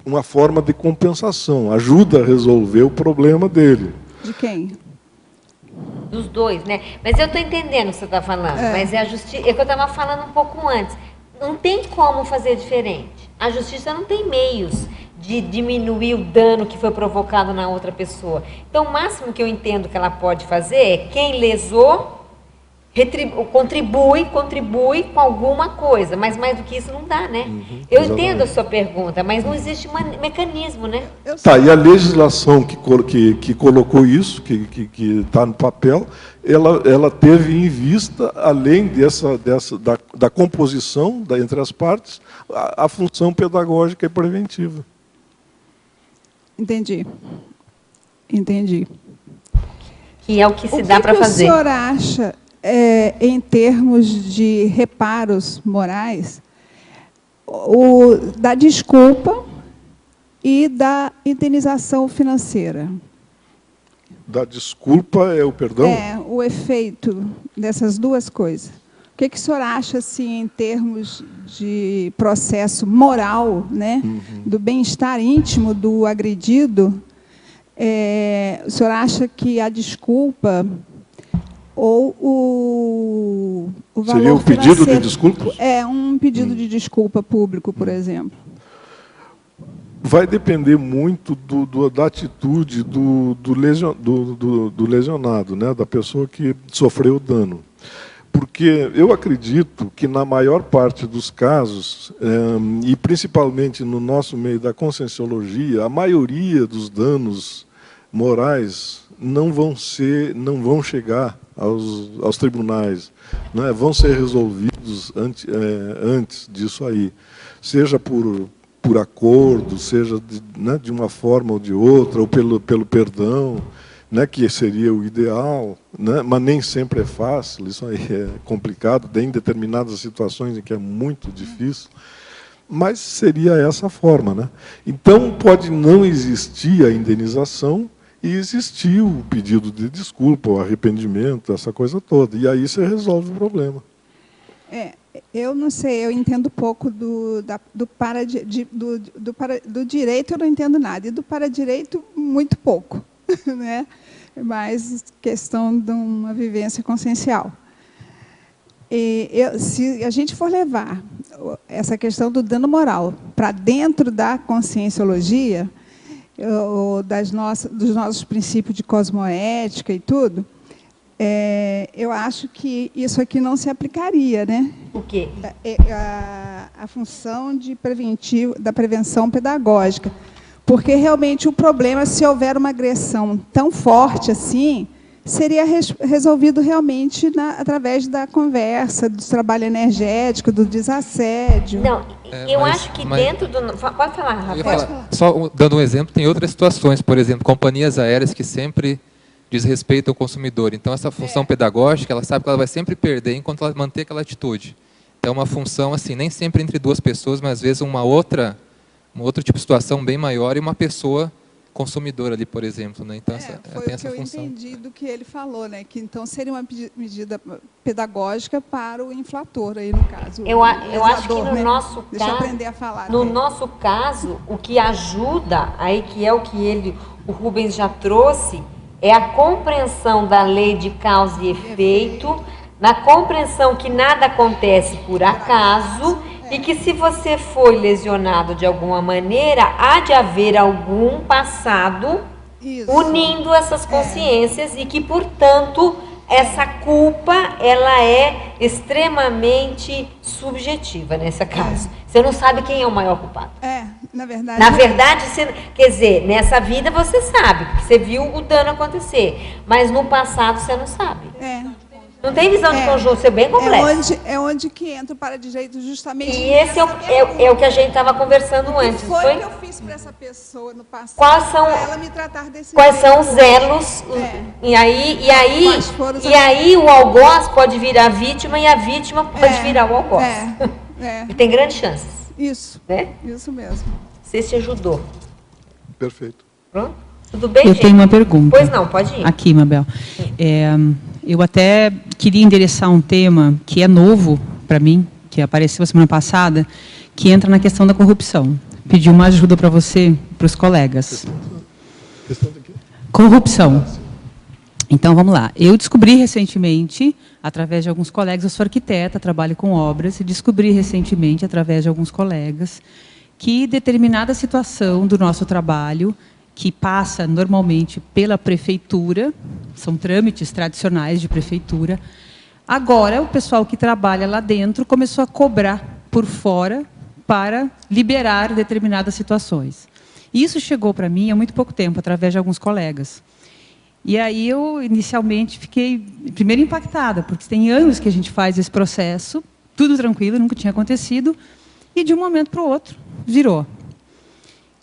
uma forma de compensação, ajuda a resolver o problema dele. De quem? dos dois, né? Mas eu estou entendendo o que você está falando, mas é a justiça, é que eu estava falando um pouco antes. Não tem como fazer diferente. A justiça não tem meios de diminuir o dano que foi provocado na outra pessoa. Então, o máximo que eu entendo que ela pode fazer é quem lesou contribui com alguma coisa, mas mais do que isso não dá, né? Eu entendo a sua pergunta, mas não existe mecanismo, né? Tá, e a legislação que colocou isso, que está no papel, ela teve em vista, além da composição entre as partes, a função pedagógica e preventiva. Entendi. Que é o que se dá para fazer. O que o senhor acha, em termos de reparos morais, da desculpa e da indenização financeira? Da desculpa é o perdão? O efeito dessas duas coisas. O que o senhor acha, assim, em termos de processo moral, né, do bem-estar íntimo do agredido? O senhor acha que a desculpa ou o valor seria o pedido de desculpa? Um pedido de desculpa público, por exemplo. Vai depender muito da atitude do lesionado, né, da pessoa que sofreu o dano. Porque eu acredito que, na maior parte dos casos, e principalmente no nosso meio da conscienciologia, a maioria dos danos morais não vão chegar aos tribunais, né? Vão ser resolvidos antes disso aí, seja por acordo, seja de uma forma ou de outra, ou pelo perdão, né, que seria o ideal, né, mas nem sempre é fácil, isso aí é complicado, tem determinadas situações em que é muito difícil, mas seria essa forma, né? Então, pode não existir a indenização e existir o pedido de desculpa, o arrependimento, essa coisa toda, e aí você resolve o problema. Eu não sei, eu entendo pouco do direito, eu não entendo nada, e do paradireito, muito pouco. Né? Mais questão de uma vivência consciencial. Se a gente for levar essa questão do dano moral para dentro da conscienciologia, dos nossos princípios de cosmoética e tudo, eu acho que isso aqui não se aplicaria, né? O quê? A função da prevenção pedagógica. Porque, realmente, o problema, se houver uma agressão tão forte assim, seria resolvido realmente através da conversa, do trabalho energético, do desassédio. Não, eu acho que dentro do... Pode falar, Rafael. Só dando um exemplo, tem outras situações, por exemplo, companhias aéreas que sempre desrespeitam o consumidor. Então, essa função pedagógica, ela sabe que ela vai sempre perder enquanto ela manter aquela atitude. Então, é uma função, assim, nem sempre entre duas pessoas, mas às vezes um outro tipo de situação bem maior e uma pessoa consumidora ali, por exemplo, né? Então, foi tem o essa que eu função. entendi do que ele falou, né? Que então seria uma medida pedagógica para o inflator, aí no caso. Eu acho que no nosso caso... Deixa eu aprender a falar. No nosso caso, o que ajuda, aí que é o que o Rubens já trouxe, é a compreensão da lei de causa e efeito, na compreensão que nada acontece por acaso, e que se você foi lesionado de alguma maneira, há de haver algum passado unindo essas consciências e que, portanto, essa culpa ela é extremamente subjetiva nesse caso. Você não sabe quem é o maior culpado. Na verdade... Na verdade, quer dizer, nessa vida você sabe, porque você viu o dano acontecer, mas no passado você não sabe. Não tem visão de conjunto, isso é bem complexo. É onde que entra o paradireito justamente. E esse é o que a gente estava conversando antes. Foi o que eu fiz para essa pessoa no passado. Para ela me tratar desse quais são os elos? E aí o algoz pode virar vítima e a vítima pode virar o algoz. E tem grandes chances. Isso. Né? Isso mesmo. Você te ajudou. Perfeito. Pronto? Tudo bem, Eu gente? tenho uma pergunta. Pois não, pode ir. Aqui, Mabel. Eu até queria endereçar um tema que é novo para mim, que apareceu semana passada, que entra na questão da corrupção. Pedir uma ajuda para você, para os colegas. Corrupção. Então, vamos lá. Eu descobri recentemente, através de alguns colegas, eu sou arquiteta, trabalho com obras, e descobri recentemente, através de alguns colegas, que determinada situação do nosso trabalho, que passa normalmente pela prefeitura, são trâmites tradicionais de prefeitura, agora o pessoal que trabalha lá dentro começou a cobrar por fora para liberar determinadas situações. Isso chegou para mim há muito pouco tempo, através de alguns colegas. E aí eu, inicialmente, fiquei, primeiro, impactada, porque tem anos que a gente faz esse processo, tudo tranquilo, nunca tinha acontecido, e de um momento para o outro, virou.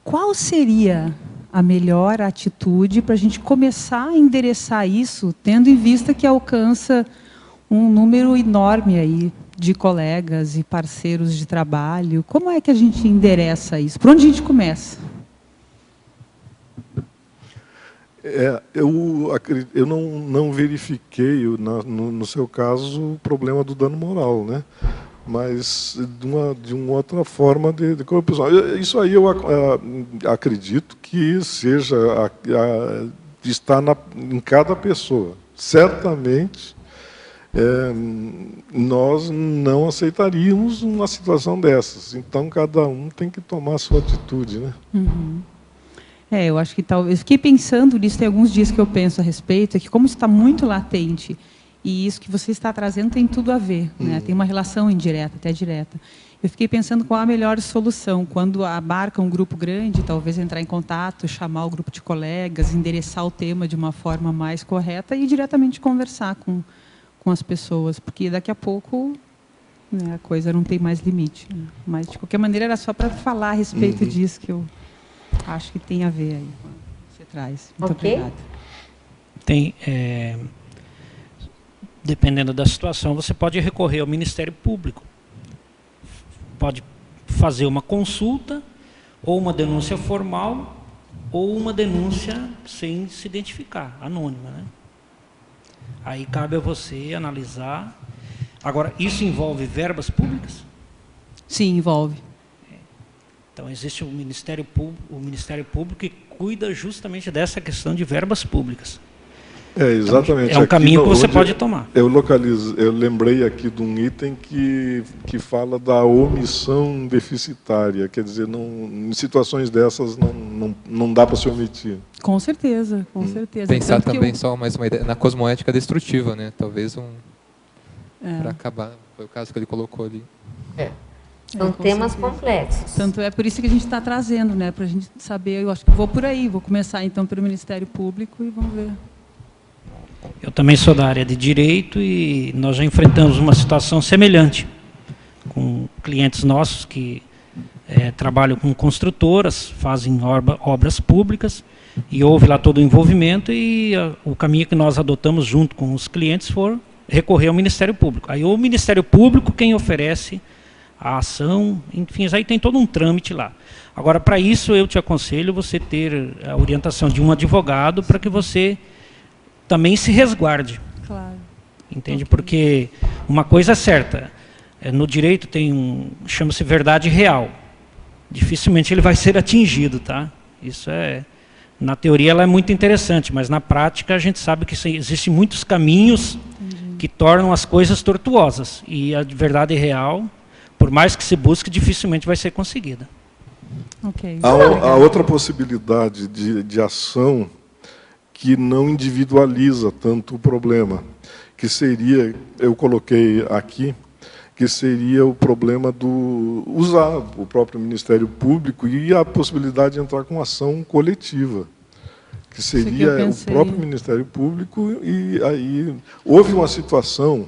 Qual seria a melhor atitude para a gente começar a endereçar isso, tendo em vista que alcança um número enorme aí de colegas e parceiros de trabalho? Como é que a gente endereça isso? Por onde a gente começa? Eu não verifiquei, no seu caso, o problema do dano moral, né? Mas de uma outra forma de corrupção. Isso aí eu acredito que seja está em cada pessoa. Certamente, nós não aceitaríamos uma situação dessas. Então, cada um tem que tomar a sua atitude, né? Uhum. Eu acho que talvez... Fiquei pensando nisso, tem alguns dias que eu penso a respeito, é que como isso está muito latente, e isso que você está trazendo tem tudo a ver, né? Tem uma relação indireta, até direta. Eu fiquei pensando qual a melhor solução, quando abarca um grupo grande, talvez entrar em contato, chamar o grupo de colegas, endereçar o tema de uma forma mais correta e diretamente conversar com as pessoas, porque daqui a pouco, né, a coisa não tem mais limite. Né? Mas, de qualquer maneira, era só para falar a respeito disso que eu... acho que tem a ver aí com o que você traz. Muito obrigada. Tem, dependendo da situação, você pode recorrer ao Ministério Público. Pode fazer uma consulta, ou uma denúncia formal, ou uma denúncia sem se identificar, anônima, né? Aí cabe a você analisar. Agora, isso envolve verbas públicas? Sim, envolve. Então, existe o Ministério Público que cuida justamente dessa questão de verbas públicas. Exatamente. Então, é um caminho que você pode tomar. Eu lembrei aqui de um item que fala da omissão deficitária. Quer dizer, em situações dessas não dá para se omitir. Com certeza, com certeza. Pensar também, só mais uma ideia, na cosmoética destrutiva, né? Talvez para acabar, foi o caso que ele colocou ali. São temas complexos. Tanto é por isso que a gente está trazendo, né? Para a gente saber, eu acho que vou por aí, vou começar então pelo Ministério Público e vamos ver. Eu também sou da área de direito e nós já enfrentamos uma situação semelhante com clientes nossos que trabalham com construtoras, fazem obras públicas e houve lá todo o envolvimento e o caminho que nós adotamos junto com os clientes foi recorrer ao Ministério Público. Aí o Ministério Público quem oferece a ação, enfim, aí tem todo um trâmite lá. Agora, para isso, eu te aconselho você ter a orientação de um advogado para que você também se resguarde. Claro. Entende? Porque uma coisa é certa, no direito tem chama-se verdade real. Dificilmente ele vai ser atingido, tá? Isso na teoria ela é muito interessante, mas na prática a gente sabe que existem muitos caminhos que tornam as coisas tortuosas. E a verdade real, por mais que se busque, dificilmente vai ser conseguida. Okay. Há outra possibilidade de ação que não individualiza tanto o problema, que seria, eu coloquei aqui, que seria o problema do usar o próprio Ministério Público e a possibilidade de entrar com ação coletiva, que seria o próprio Ministério Público, e aí houve uma situação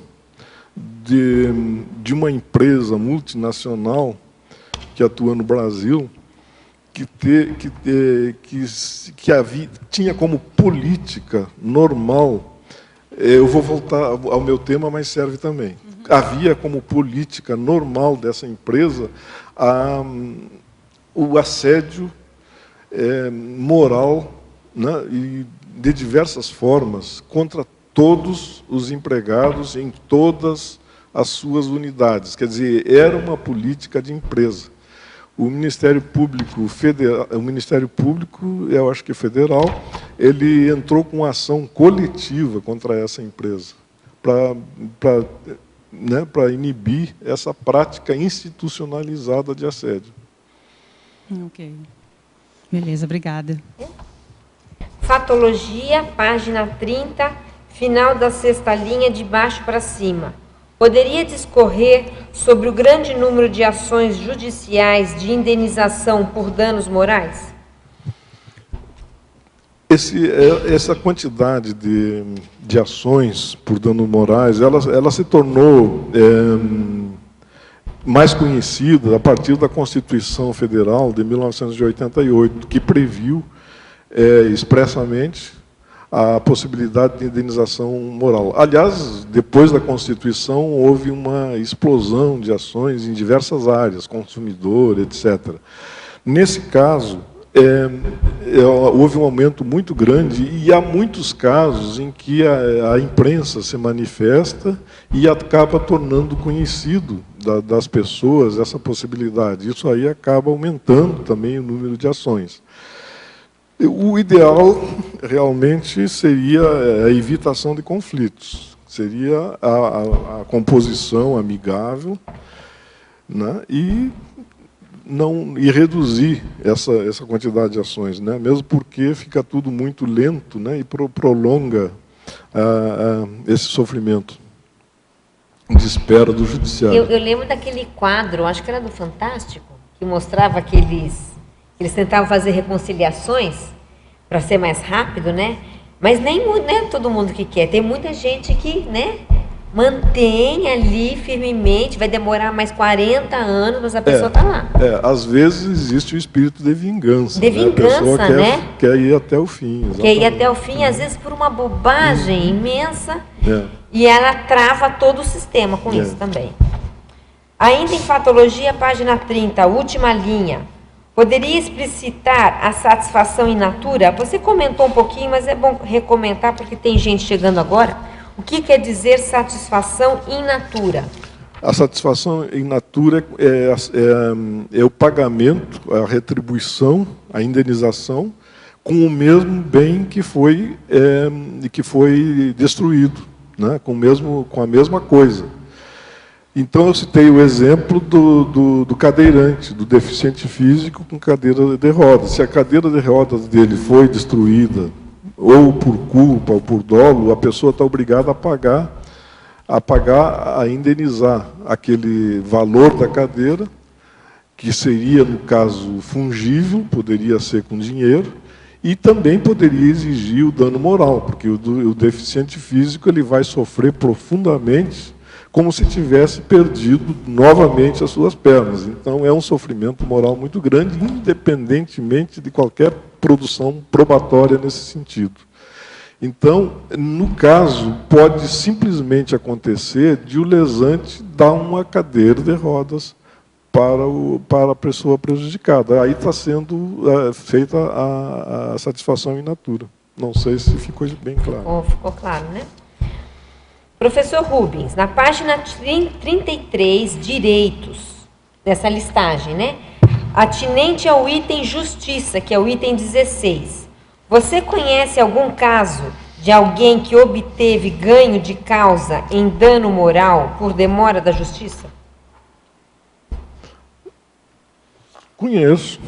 de uma empresa multinacional que atua no Brasil, tinha como política normal, eu vou voltar ao meu tema, mas serve também, havia como política normal dessa empresa o assédio moral, né, e de diversas formas contra todos os empregados em todas as suas unidades. Quer dizer, era uma política de empresa. O Ministério Público Federal, eu acho que é federal, ele entrou com uma ação coletiva contra essa empresa, para inibir essa prática institucionalizada de assédio. Ok. Beleza, obrigada. Fatologia, página 30, final da 6ª linha, de baixo para cima. Poderia discorrer sobre o grande número de ações judiciais de indenização por danos morais? Essa quantidade de ações por danos morais, ela se tornou mais conhecida a partir da Constituição Federal de 1988, que previu expressamente a possibilidade de indenização moral. Aliás, depois da Constituição, houve uma explosão de ações em diversas áreas, consumidor, etc. Nesse caso, houve um aumento muito grande, e há muitos casos em que a imprensa se manifesta e acaba tornando conhecido das pessoas essa possibilidade. Isso aí acaba aumentando também o número de ações. O ideal, realmente, seria a evitação de conflitos, seria a composição amigável, né, e reduzir essa quantidade de ações, né, mesmo porque fica tudo muito lento, né, e prolonga esse sofrimento de espera do judiciário. Eu lembro daquele quadro, acho que era do Fantástico, que mostrava que eles tentavam fazer reconciliações para ser mais rápido, né? Mas nem é todo mundo que quer. Tem muita gente que, né, mantém ali firmemente, vai demorar mais 40 anos, mas a pessoa está lá. Às vezes existe o espírito de vingança. De vingança, a pessoa né? Quer ir até o fim. Exatamente. Quer ir até o fim, às vezes por uma bobagem imensa, e ela trava todo o sistema com isso também. Ainda em Fatologia, página 30, última linha. Poderia explicitar a satisfação in natura? Você comentou um pouquinho, mas é bom recomentar, porque tem gente chegando agora. O que quer dizer satisfação in natura? A satisfação in natura é o pagamento, a retribuição, a indenização, com o mesmo bem que foi destruído, né? com a mesma coisa. Então, eu citei o exemplo do cadeirante, do deficiente físico com cadeira de rodas. Se a cadeira de rodas dele foi destruída, ou por culpa, ou por dolo, a pessoa está obrigada a indenizar aquele valor da cadeira, que seria, no caso, fungível, poderia ser com dinheiro, e também poderia exigir o dano moral, porque o deficiente físico ele vai sofrer profundamente, como se tivesse perdido novamente as suas pernas. Então, é um sofrimento moral muito grande, independentemente de qualquer produção probatória nesse sentido. Então, no caso, pode simplesmente acontecer de o lesante dar uma cadeira de rodas para a pessoa prejudicada. Aí está sendo feita a satisfação in natura. Não sei se ficou bem claro. Ficou claro, né? Professor Rubens, na página 33, direitos, dessa listagem, né? Atinente ao item justiça, que é o item 16. Você conhece algum caso de alguém que obteve ganho de causa em dano moral por demora da justiça? Conheço.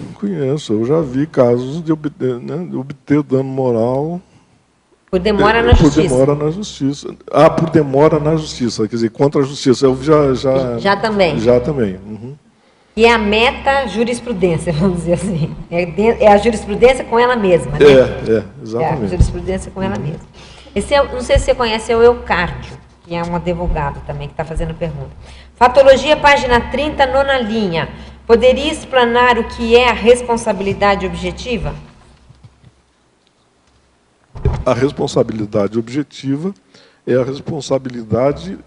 Eu já vi casos de obter dano moral... Por demora na justiça. Por demora na justiça. Por demora na justiça, quer dizer, contra a justiça. Eu já também. Já também. Uhum. E é a meta-jurisprudência, vamos dizer assim. É a jurisprudência com ela mesma, né? Exatamente. É a jurisprudência com ela mesma. Não sei se você conhece, é o Eucárdio, que é um advogado também, que está fazendo pergunta. Fatologia, página 30, nona linha. Poderia explanar o que é a responsabilidade objetiva? A responsabilidade objetiva é a responsabilidade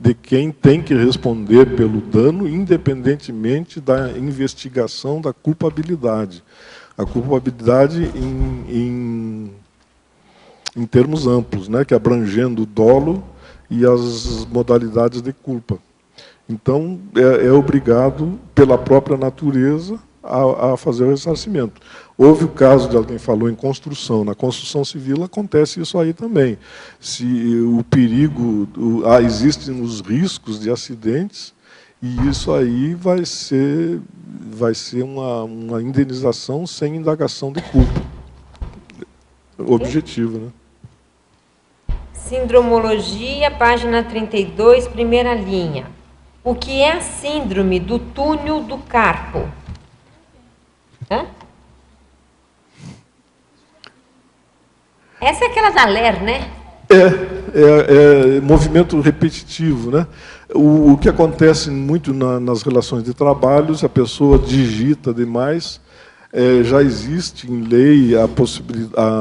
de quem tem que responder pelo dano, independentemente da investigação da culpabilidade. A culpabilidade em termos amplos, né, que abrangendo o dolo e as modalidades de culpa. Então, é obrigado, pela própria natureza, a fazer o ressarcimento. Houve o caso de alguém falou em construção. Na construção civil acontece isso aí também. Se o perigo, existem os riscos de acidentes, e isso aí vai ser uma indenização sem indagação de culpa. Objetivo, né? Sindromologia, página 32, primeira linha. O que é a síndrome do túnel do carpo? Hã? Essa é aquela da LER, né? É movimento repetitivo, né? O que acontece muito nas relações de trabalho, se a pessoa digita demais, já existe em lei a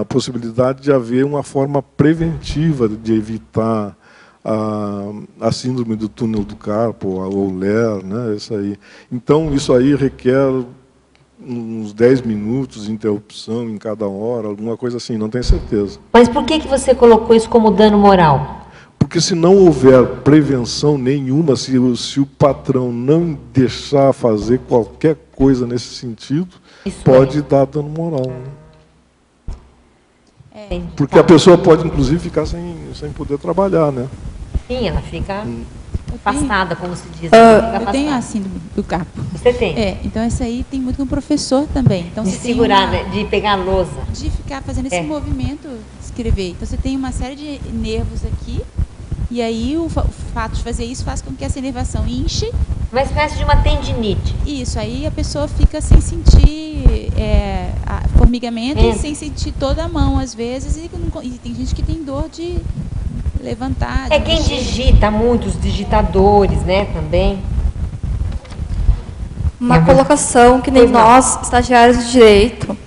possibilidade de haver uma forma preventiva de evitar a síndrome do túnel do carpo, ou LER, né? Isso aí. Então, isso aí requer uns 10 minutos de interrupção em cada hora, alguma coisa assim, não tenho certeza. Mas por que você colocou isso como dano moral? Porque se não houver prevenção nenhuma, se o patrão não deixar fazer qualquer coisa nesse sentido, isso pode dar dano moral. Né? Porque a pessoa pode, inclusive, ficar sem poder trabalhar, né? Sim, ela fica afastada, como se diz. Eu tenho a síndrome do carpo. Você tem? Então essa aí tem muito com o professor também. Então, de você segurar, tem né? De pegar a lousa. De ficar fazendo esse movimento de escrever. Então você tem uma série de nervos aqui, e aí o fato de fazer isso faz com que essa inervação inche. Uma espécie de uma tendinite. Isso, aí a pessoa fica sem sentir formigamento e sem sentir toda a mão, às vezes, e tem gente que tem dor de levantar. Quem digita, muitos digitadores, né, também. Uma colocação que nem nós, estagiários de direito,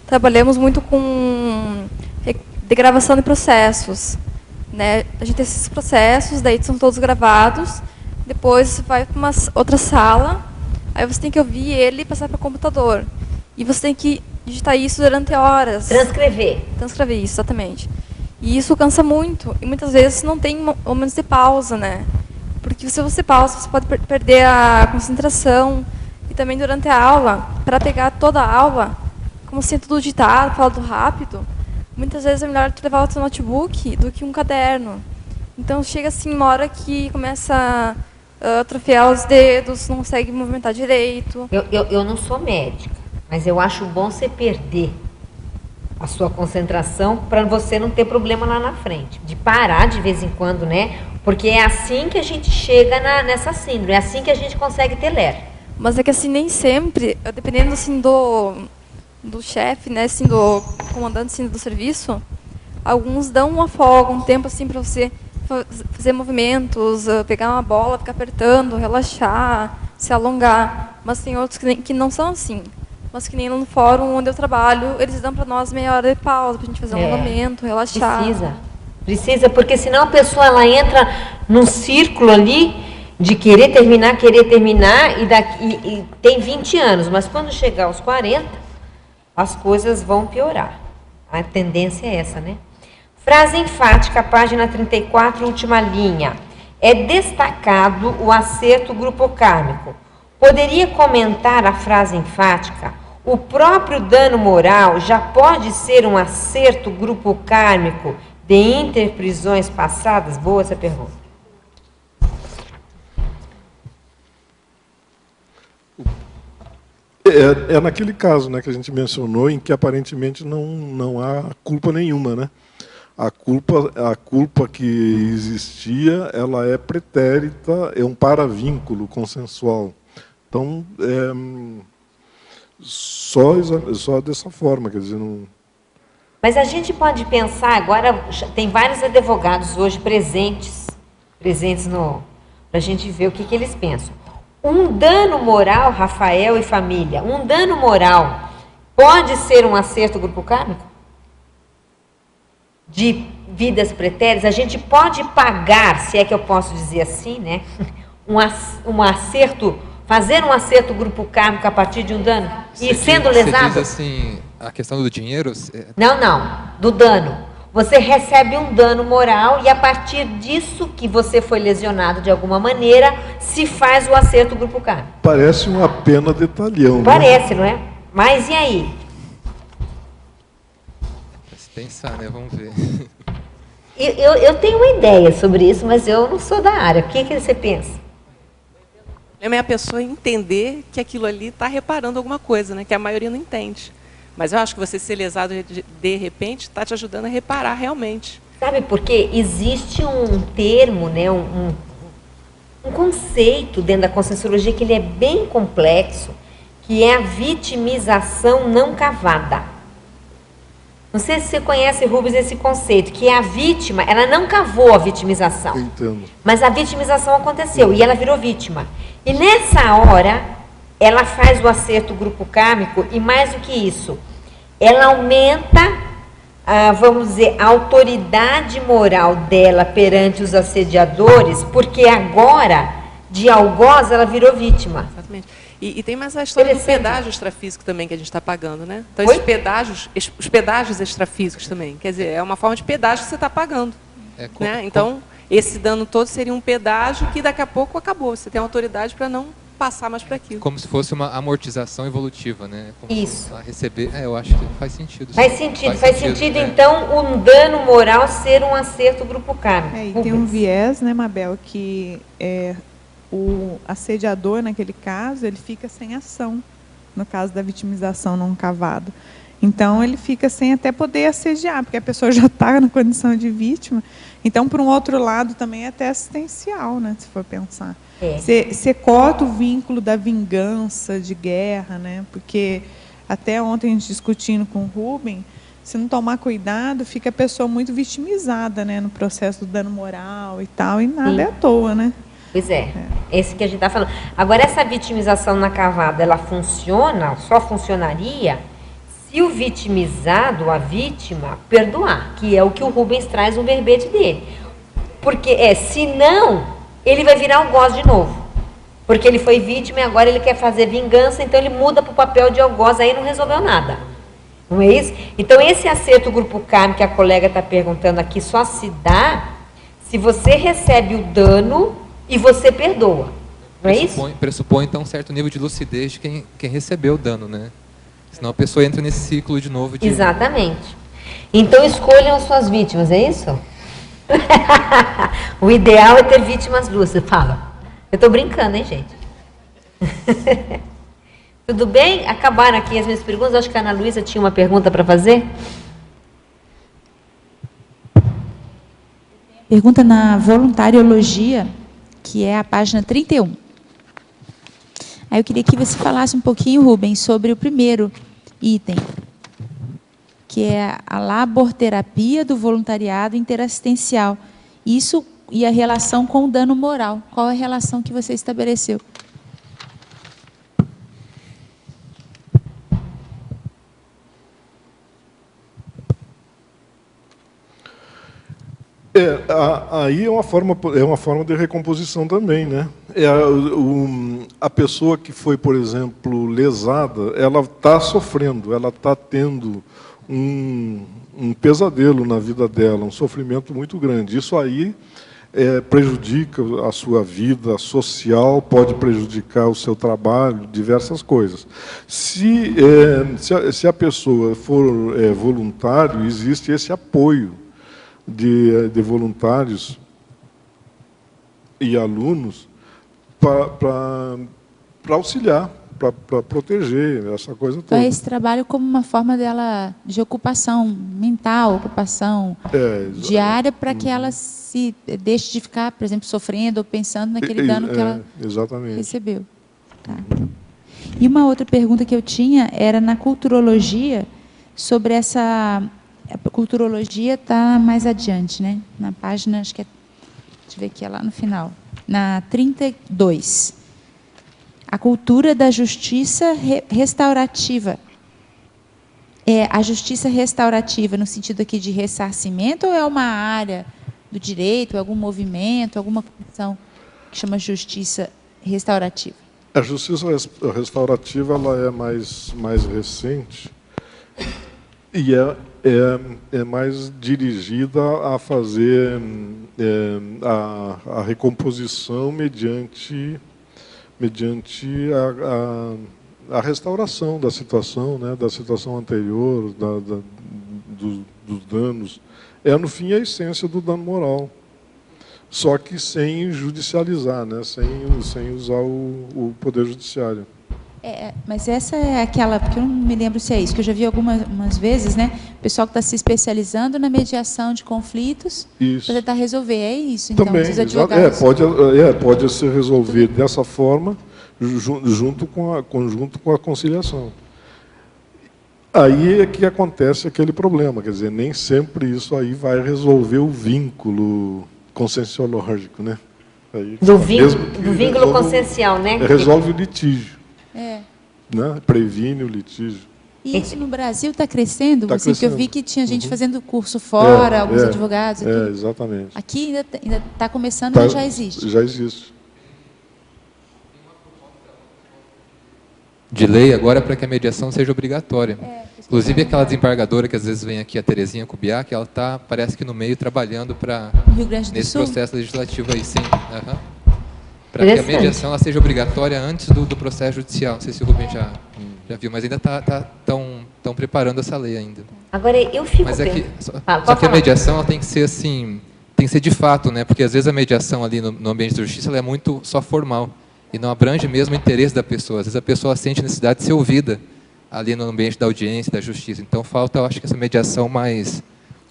trabalhamos muito com degravação de processos. Né? A gente tem esses processos, daí são todos gravados, depois você vai para uma outra sala, aí você tem que ouvir ele e passar para o computador. E você tem que digitar isso durante horas. Transcrever. Transcrever isso, exatamente. E isso cansa muito, e muitas vezes não tem momentos de pausa, né? Porque se você pausa, você pode perder a concentração. E também durante a aula, para pegar toda a aula, como se é tudo digitado, falado rápido, muitas vezes é melhor tu levar o teu notebook do que um caderno. Então chega assim uma hora que começa a atrofiar os dedos, não consegue movimentar direito. Eu não sou médica, mas eu acho bom você perder a sua concentração para você não ter problema lá na frente. De parar de vez em quando, né? Porque é assim que a gente chega nessa síndrome, é assim que a gente consegue ter LER. Mas é que assim, nem sempre, dependendo assim do chefe, né, assim, do comandante assim, do serviço, alguns dão uma folga, um tempo assim para você fazer movimentos, pegar uma bola, ficar apertando, relaxar, se alongar. Mas tem outros que não são assim. Mas que nem no fórum onde eu trabalho, eles dão para nós meia hora de pausa, para a gente fazer um alongamento, relaxar. Precisa, porque senão a pessoa ela entra num círculo ali de querer terminar, e tem 20 anos, mas quando chegar aos 40, as coisas vão piorar. A tendência é essa, né? Frase enfática, página 34, última linha. É destacado o acerto grupocármico. Poderia comentar a frase enfática? O próprio dano moral já pode ser um acerto grupocármico de interprisões passadas? Boa essa pergunta. É naquele caso, né, que a gente mencionou, em que aparentemente não há culpa nenhuma, né? A culpa que existia, ela é pretérita, é um paravínculo consensual. Então, só dessa forma, quer dizer, não... Mas a gente pode pensar, agora tem vários advogados hoje presentes para a gente ver o que eles pensam. Um dano moral, Rafael e família, um dano moral pode ser um acerto grupocármico? De vidas pretéritas, a gente pode pagar, se é que eu posso dizer assim, né? Um acerto, fazer um acerto grupocármico a partir de um dano? E sendo lesado? Você diz assim, a questão do dinheiro? Não, do dano. Você recebe um dano moral e a partir disso que você foi lesionado de alguma maneira, se faz o acerto grupo kármico. Parece uma pena de talhão. Parece, né? Não é? Mas e aí? Se pensar, né? Vamos ver. Eu tenho uma ideia sobre isso, mas eu não sou da área. O que você pensa? O problema é a pessoa entender que aquilo ali está reparando alguma coisa, né? Que a maioria não entende. Mas eu acho que você ser lesado de repente está te ajudando a reparar realmente. Sabe por quê? Existe um termo, né? um conceito dentro da Conscienciologia que ele é bem complexo, que é a vitimização não cavada. Não sei se você conhece, Rubens, esse conceito, que é a vítima, ela não cavou a vitimização. Entendo. Mas a vitimização aconteceu e ela virou vítima. E nessa hora, ela faz o acerto grupo kármico e mais do que isso, ela aumenta, vamos dizer, a autoridade moral dela perante os assediadores, porque agora, de algoz, ela virou vítima. Exatamente. E tem mais a história do pedágio extrafísico também que a gente está pagando, né? Então, os pedágios extrafísicos também. Quer dizer, é uma forma de pedágio que você está pagando. Né? Então, esse dano todo seria um pedágio que daqui a pouco acabou. Você tem autoridade para não passar mais para aquilo. Como se fosse uma amortização evolutiva, né? Como isso. A receber, eu acho que faz sentido. Faz sentido, então, um dano moral ser um acerto grupo kármico. E tem um viés, né, Mabel, que o assediador, naquele caso, ele fica sem ação, no caso da vitimização não cavada. Então, ele fica sem até poder assediar, porque a pessoa já está na condição de vítima. Então, por um outro lado, também é até assistencial, né, se for pensar. Você corta o vínculo da vingança, de guerra, né, porque até ontem a gente discutindo com o Rubem, se não tomar cuidado, fica a pessoa muito vitimizada, né, no processo do dano moral e tal, e nada é à toa, né? Pois é, esse que a gente está falando. Agora, essa vitimização na cavada, ela funciona, só funcionaria se o vitimizado, a vítima, perdoar, que é o que o Rubens traz no verbete dele. Porque, senão, ele vai virar algoz de novo. Porque ele foi vítima e agora ele quer fazer vingança, então ele muda para o papel de algoz, aí não resolveu nada. Não é isso? Então, esse acerto grupo kármico que a colega está perguntando aqui só se dá se você recebe o dano e você perdoa. Não é isso? Pressupõe, então, um certo nível de lucidez de quem recebeu o dano, né? Senão a pessoa entra nesse ciclo de novo. Exatamente. Então, escolham suas vítimas, é isso? O ideal é ter vítimas lúcidas. Fala. Eu estou brincando, hein, gente? Tudo bem? Acabaram aqui as minhas perguntas. Acho que a Ana Luísa tinha uma pergunta para fazer. Pergunta na voluntariologia, que é a página 31. Aí eu queria que você falasse um pouquinho, Rubens, sobre o primeiro item, que é a laborterapia do voluntariado interassistencial. Isso e a relação com o dano moral. Qual é a relação que você estabeleceu? Aí é uma forma de recomposição também, né? A pessoa que foi, por exemplo, lesada, ela está sofrendo, ela está tendo um pesadelo na vida dela, um sofrimento muito grande. Isso aí prejudica a sua vida social, pode prejudicar o seu trabalho, diversas coisas. Se a pessoa for voluntário, existe esse apoio de voluntários e alunos para auxiliar, para proteger essa coisa toda. Então, esse trabalho como uma forma dela de ocupação mental, ocupação diária, para que ela se deixe de ficar, por exemplo, sofrendo ou pensando naquele dano que ela recebeu. Tá. E uma outra pergunta que eu tinha era na culturologia, sobre essa... A culturologia está mais adiante, né? Na página, acho que é... Deixa eu ver aqui, é lá no final. Na 32. A cultura da justiça restaurativa. A justiça restaurativa no sentido aqui de ressarcimento ou é uma área do direito, algum movimento, alguma comissão que chama justiça restaurativa? A justiça restaurativa ela é mais recente e é mais dirigida a fazer a recomposição mediante a restauração da situação, né, da situação anterior, dos danos. No fim, a essência do dano moral. Só que sem judicializar, né, sem usar o Poder Judiciário. Mas essa é aquela, porque eu não me lembro se é isso, que eu já vi algumas vezes, né? O pessoal que está se especializando na mediação de conflitos para tentar resolver. É isso, então, também, os advogados... pode se resolver dessa forma, junto com a conciliação. Aí é que acontece aquele problema, quer dizer, nem sempre isso aí vai resolver o vínculo conscienciológico, né? Aí, do vínculo consciencial, né? Resolve o litígio. Né? Previne o litígio. E isso no Brasil está crescendo? Assim, porque eu vi que tinha gente fazendo curso fora, alguns advogados. Aqui. Exatamente. Aqui ainda está começando, mas já existe. Já existe. De lei agora para que a mediação seja obrigatória. Inclusive aquela desembargadora que às vezes vem aqui, a Terezinha Kubiak, ela está, parece que no meio, trabalhando nesse processo legislativo aí, sim. Para que a mediação ela seja obrigatória antes do processo judicial. Não sei se o Rubem já viu, mas ainda estão preparando essa lei ainda. Agora, eu fico... Mas só que a mediação ela tem que ser assim, tem que ser de fato, né? Porque às vezes a mediação ali no ambiente da justiça ela é muito só formal e não abrange mesmo o interesse da pessoa. Às vezes a pessoa sente necessidade de ser ouvida ali no ambiente da audiência, da justiça. Então falta, eu acho que essa mediação mais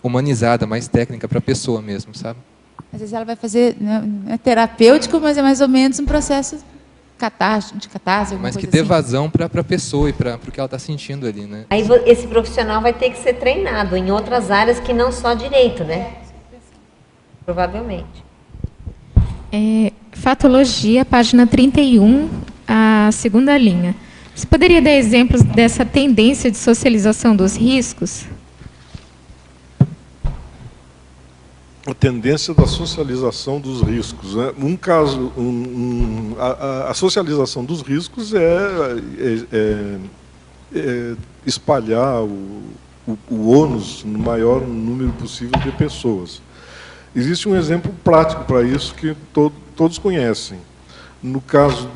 humanizada, mais técnica para a pessoa mesmo, sabe? Às vezes ela vai fazer, é terapêutico, mas é mais ou menos um processo de catarse, mas que dê vazão para a pessoa e para o que ela está sentindo ali, né? Aí esse profissional vai ter que ser treinado em outras áreas que não só direito, né? Provavelmente. Fatologia, página 31, a segunda linha. Você poderia dar exemplos dessa tendência de socialização dos riscos? A tendência da socialização dos riscos, né? Um caso, a socialização dos riscos é espalhar o ônus no maior número possível de pessoas. Existe um exemplo prático para isso que todos conhecem. No caso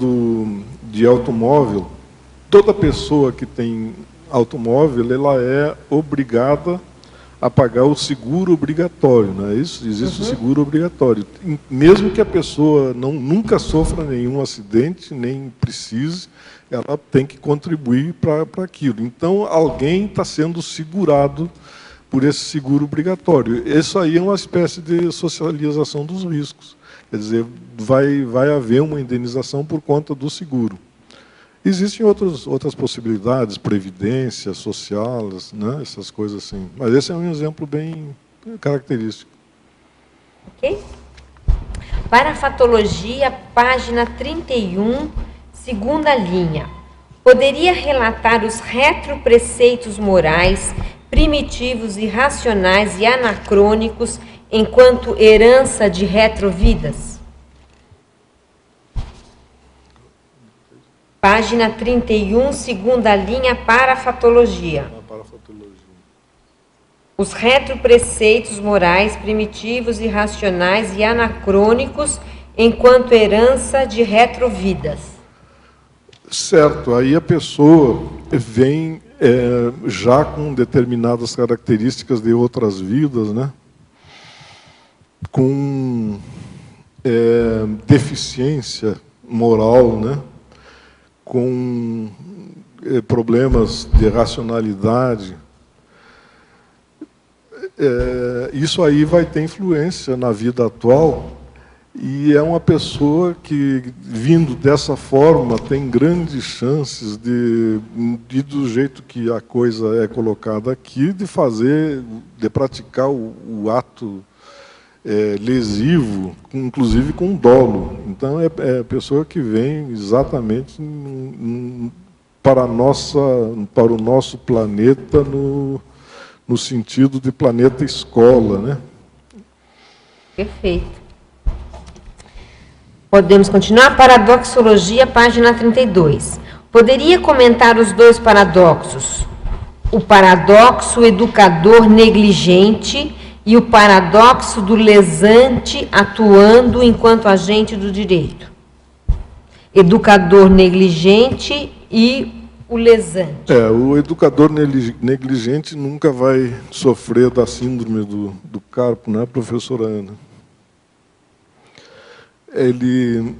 de automóvel, toda pessoa que tem automóvel, ela é obrigada a pagar o seguro obrigatório, não é isso? Existe o seguro obrigatório. Mesmo que a pessoa nunca sofra nenhum acidente, nem precise, ela tem que contribuir para aquilo. Então, alguém está sendo segurado por esse seguro obrigatório. Isso aí é uma espécie de socialização dos riscos. Quer dizer, vai haver uma indenização por conta do seguro. Existem outras possibilidades, previdência social, né, essas coisas assim. Mas esse é um exemplo bem característico. Ok? Para a fatologia, página 31, segunda linha. Poderia relatar os retropreceitos morais, primitivos, irracionais e anacrônicos enquanto herança de retrovidas? Página 31, segunda linha, para a fatologia. Os retropreceitos morais, primitivos, irracionais e anacrônicos enquanto herança de retrovidas. Certo, aí a pessoa vem já com determinadas características de outras vidas, né? Com deficiência moral, né? Com problemas de racionalidade. Isso aí vai ter influência na vida atual, e é uma pessoa que, vindo dessa forma, tem grandes chances de do jeito que a coisa é colocada aqui, de praticar o ato lesivo, inclusive com dolo. Então, é a pessoa que vem exatamente para o nosso planeta, no sentido de planeta escola, né? Perfeito. Podemos continuar? Paradoxologia, página 32. Poderia comentar os dois paradoxos? o paradoxo educador negligente e o paradoxo do lesante atuando enquanto agente do direito. Educador negligente e o lesante. O educador negligente nunca vai sofrer da síndrome do carpo, né, professora Ana? Ele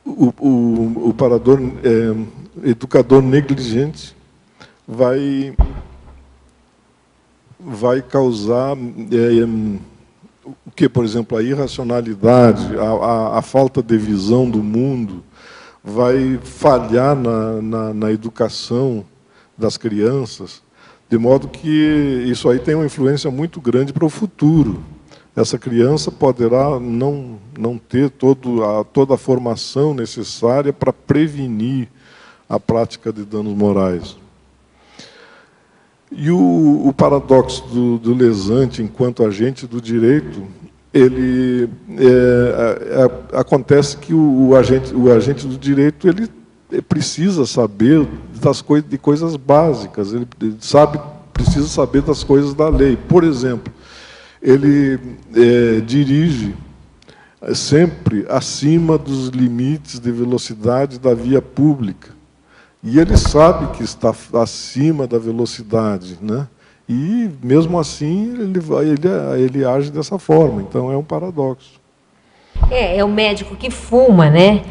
o educador negligente vai causar o que, por exemplo, a irracionalidade, a falta de visão do mundo, vai falhar na educação das crianças, de modo que isso aí tem uma influência muito grande para o futuro. Essa criança poderá não ter toda a formação necessária para prevenir a prática de danos morais. E o paradoxo do lesante enquanto agente do direito, acontece que o agente do direito ele precisa saber de coisas básicas, ele precisa saber das coisas da lei. Por exemplo, ele dirige sempre acima dos limites de velocidade da via pública. E ele sabe que está acima da velocidade, né? E, mesmo assim, ele age dessa forma. Então, é um paradoxo. É o médico que fuma, né?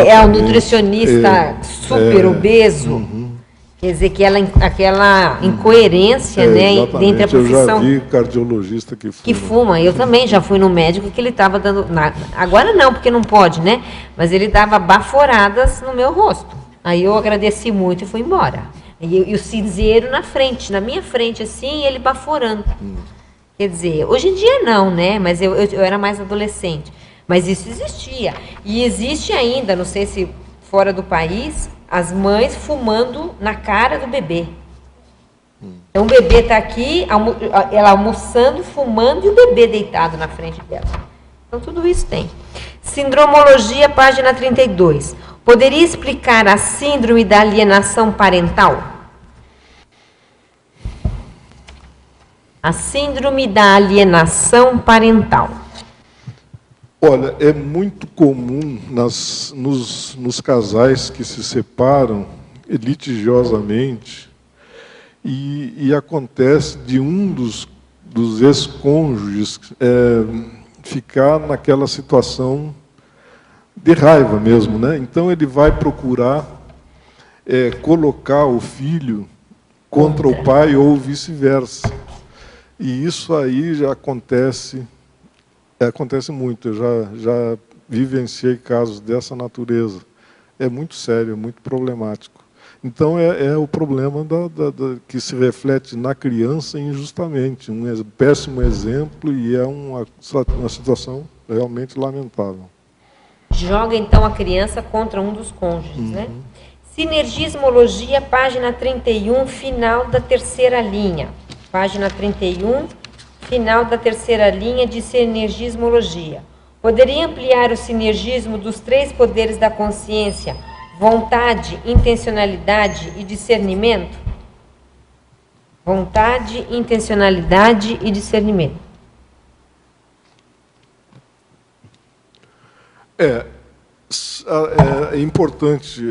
É o nutricionista super obeso. Quer dizer, que aquela incoerência, né, entre a profissão. Eu já vi cardiologista que fuma. Que fuma. Eu também já fui no médico que ele estava dando... Agora não, porque não pode, né? Mas ele dava baforadas no meu rosto. Aí eu agradeci muito e fui embora. E o cinzeiro na frente, na minha frente, assim, ele baforando. Quer dizer, hoje em dia não, né? Mas eu era mais adolescente. Mas isso existia. E existe ainda, não sei se fora do país, as mães fumando na cara do bebê. Então o bebê está aqui, ela almoçando, fumando, e o bebê deitado na frente dela. Então tudo isso tem. Sindromologia, página 32. Poderia explicar a síndrome da alienação parental? A síndrome da alienação parental. Olha, é muito comum nos casais que se separam litigiosamente e acontece de um dos ex-cônjuges ficar naquela situação de raiva mesmo, né? Então ele vai procurar colocar o filho contra o pai ou vice-versa. E isso aí já acontece muito. Eu já vivenciei casos dessa natureza. É muito sério, é muito problemático. Então é o problema que se reflete na criança injustamente. Um péssimo exemplo e é uma situação realmente lamentável. Joga, então, a criança contra um dos cônjuges, né? Sinergismologia, página 31, final da terceira linha. Página 31, final da terceira linha de sinergismologia. Poderia ampliar o sinergismo dos três poderes da consciência, vontade, intencionalidade e discernimento? Vontade, intencionalidade e discernimento. É importante,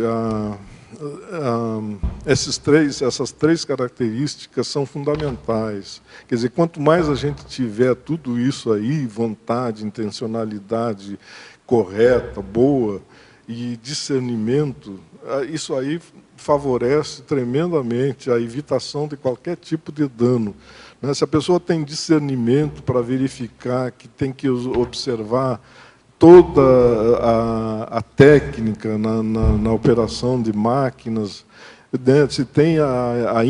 essas três características são fundamentais. Quer dizer, quanto mais a gente tiver tudo isso aí, vontade, intencionalidade correta, boa, e discernimento, isso aí favorece tremendamente a evitação de qualquer tipo de dano. Se a pessoa tem discernimento para verificar que tem que observar toda a técnica na operação de máquinas, né? Se tem a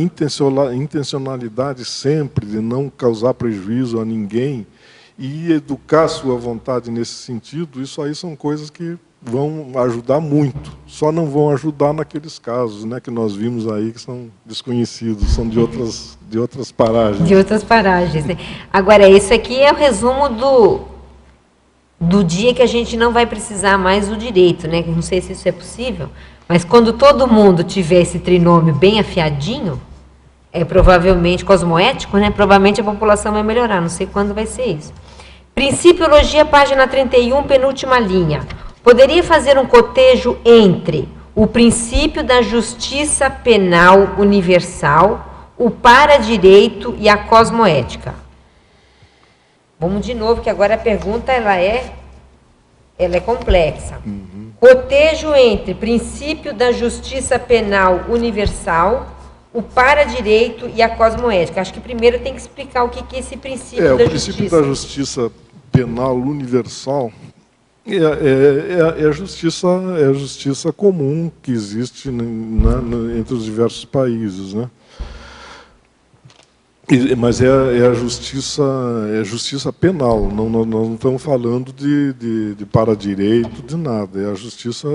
intencionalidade sempre de não causar prejuízo a ninguém e educar sua vontade nesse sentido, isso aí são coisas que vão ajudar muito. Só não vão ajudar naqueles casos, né, que nós vimos aí que são desconhecidos, são de outras paragens. De outras paragens, né? Agora, esse aqui é o resumo do dia que a gente não vai precisar mais do direito, né? Não sei se isso é possível, Mas quando todo mundo tiver esse trinômio bem afiadinho, provavelmente cosmoético, né? Provavelmente a população vai melhorar. Não sei quando vai ser isso. Principiologia, página 31, penúltima linha. Poderia fazer um cotejo entre o princípio da justiça penal universal, o para-direito e a cosmoética. Vamos de novo, que agora a pergunta ela é complexa. Cotejo entre princípio da justiça penal universal, o para-direito e a cosmoética. Acho que primeiro tem que explicar o que é esse princípio da justiça. O princípio da justiça penal universal é a justiça comum que existe entre os diversos países, né? Mas é a justiça penal, nós não estamos falando de para-direito, de nada, é a justiça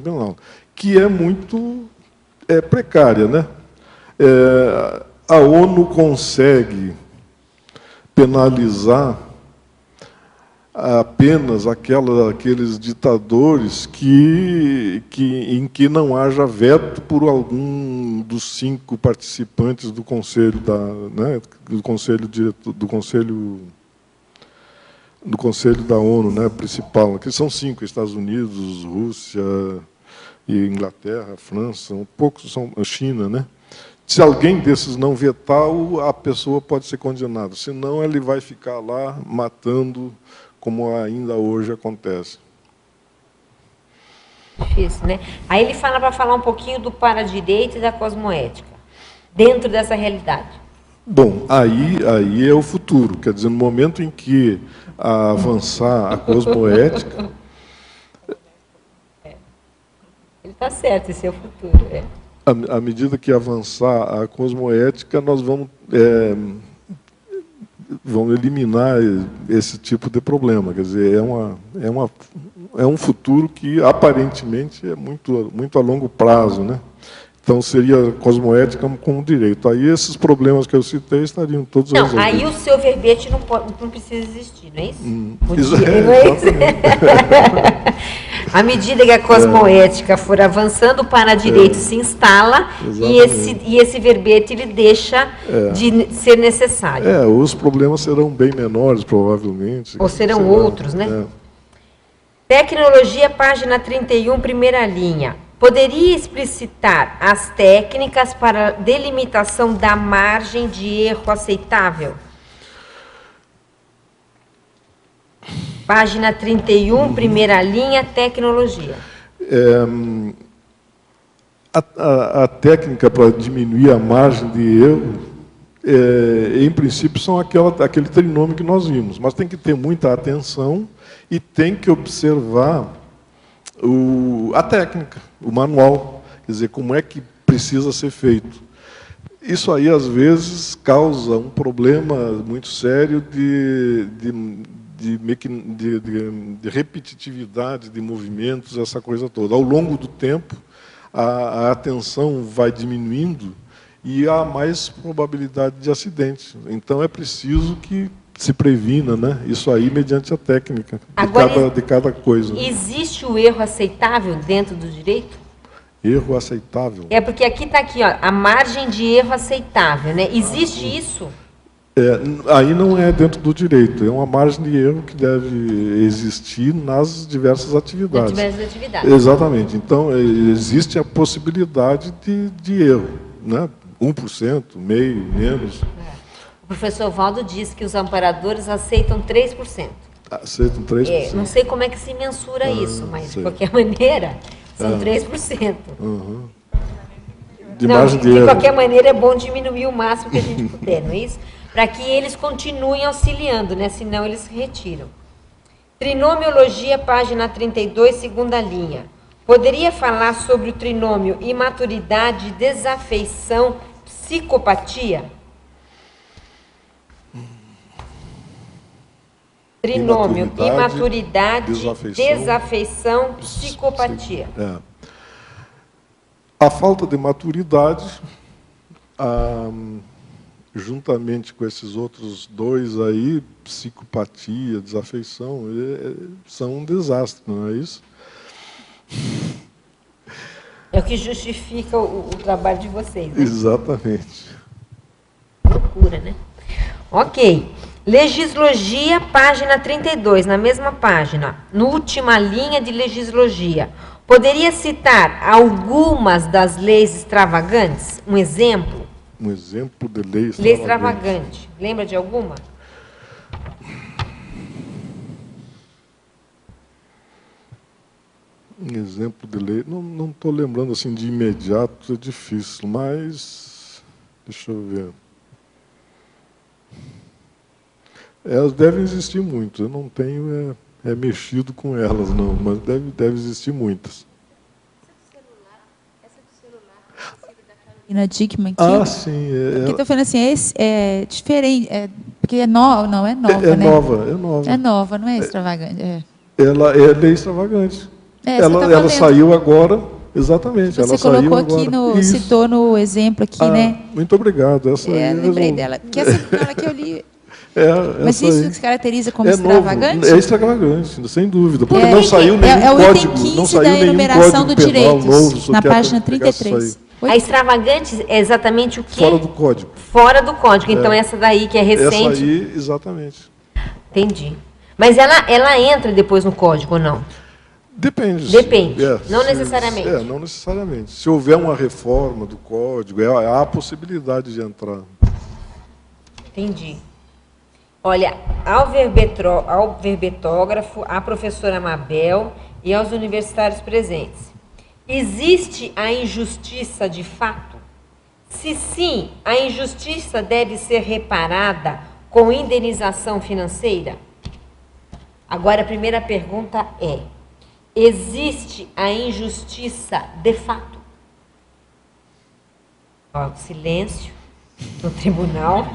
penal, que é muito precária, né? A ONU consegue penalizar apenas aqueles ditadores em que não haja veto por algum dos 5 participantes do Conselho do Conselho da ONU, né, principal, que são 5: Estados Unidos, Rússia, e Inglaterra, França, poucos são China, né? Se alguém desses não vetar, a pessoa pode ser condenada. Senão, ele vai ficar lá matando, como ainda hoje acontece. Difícil, né? Aí ele fala para falar um pouquinho do para-direito e da cosmoética, dentro dessa realidade. Bom, aí é o futuro. Quer dizer, no momento em que avançar a cosmoética... Ele está certo, esse é o futuro. À medida que avançar a cosmoética, nós vamos eliminar esse tipo de problema. Quer dizer, é um futuro que, aparentemente, é muito a longo prazo, né? Então, seria cosmoética com o direito. Aí, esses problemas que eu citei estariam todos resolvidos. Não, aí o seu verbete não precisa existir, não é isso? Não é isso? À medida que a cosmoética for avançando, o para-direito se instala e esse verbete ele deixa de ser necessário. Os problemas serão bem menores, provavelmente. Ou serão outros, né? Tecnologia, página 31, primeira linha. Poderia explicitar as técnicas para delimitação da margem de erro aceitável? Página 31, primeira linha, tecnologia. A técnica para diminuir a margem de erro, em princípio, são aquele trinômio que nós vimos, mas tem que ter muita atenção e tem que observar a técnica, o manual, quer dizer, como é que precisa ser feito. Isso aí, às vezes, causa um problema muito sério de repetitividade de movimentos, essa coisa toda. Ao longo do tempo, a atenção vai diminuindo e há mais probabilidade de acidente. Então, é preciso que se previna, né? Isso aí mediante a técnica de cada coisa. Existe o erro aceitável dentro do direito? Erro aceitável? Porque aqui está a margem de erro aceitável, né? Existe isso? Aí não é dentro do direito, é uma margem de erro que deve existir nas diversas atividades. Nas diversas atividades. Exatamente. Então, existe a possibilidade de erro, né? 1%, meio, menos. O professor Valdo diz que os amparadores aceitam 3%. Aceitam 3%? Não sei como é que se mensura isso, mas, de qualquer maneira, são 3%. De margem de erro. De qualquer maneira, é bom diminuir o máximo que a gente puder, não é isso? Para que eles continuem auxiliando, né? Senão eles se retiram. Trinomiologia, página 32, segunda linha. Poderia falar sobre o trinômio imaturidade, desafeição, psicopatia? Trinômio, imaturidade, desafeição, psicopatia. A falta de maturidade, juntamente com esses outros dois aí, psicopatia, desafeição, são um desastre, não é isso? o que justifica o trabalho de vocês. Né? Exatamente. Loucura, né? Ok. Legislogia, página 32, na mesma página, na última linha de legislogia. Poderia citar algumas das leis extravagantes? Um exemplo? Um exemplo de lei extravagante. Lei extravagante. Lembra de alguma? Um exemplo de lei. Não estou lembrando assim de imediato, é difícil, mas deixa eu ver. Elas devem existir muito. Eu não tenho mexido com elas, não, mas deve existir muitas. Na Dickman aqui. Ah, sim. Porque estou falando assim, é diferente, porque é nova, não é nova, é né? É nova. É nova, não é extravagante. Ela é lei extravagante. Ela saiu agora, exatamente. Você ela colocou saiu aqui, citou no exemplo aqui, né? Muito obrigado. Essa aí lembrei dela. Porque essa que eu li. Mas isso se caracteriza como extravagante? Novo. É extravagante, sem dúvida. Porque não saiu nenhum código. Não saiu nenhum código penal novo. Na página 33. A extravagante é exatamente o quê? Fora do código. Fora do código. Então, essa daí que é recente. Essa aí, exatamente. Entendi. Mas ela entra depois no código ou não? Depende. Depende. Não necessariamente. Não necessariamente. Se houver uma reforma do código, há a possibilidade de entrar. Entendi. Olha, ao verbetógrafo, à professora Mabel e aos universitários presentes. Existe a injustiça de fato? Se sim, a injustiça deve ser reparada com indenização financeira? Agora, a primeira pergunta é: existe a injustiça de fato? Ó, silêncio no tribunal.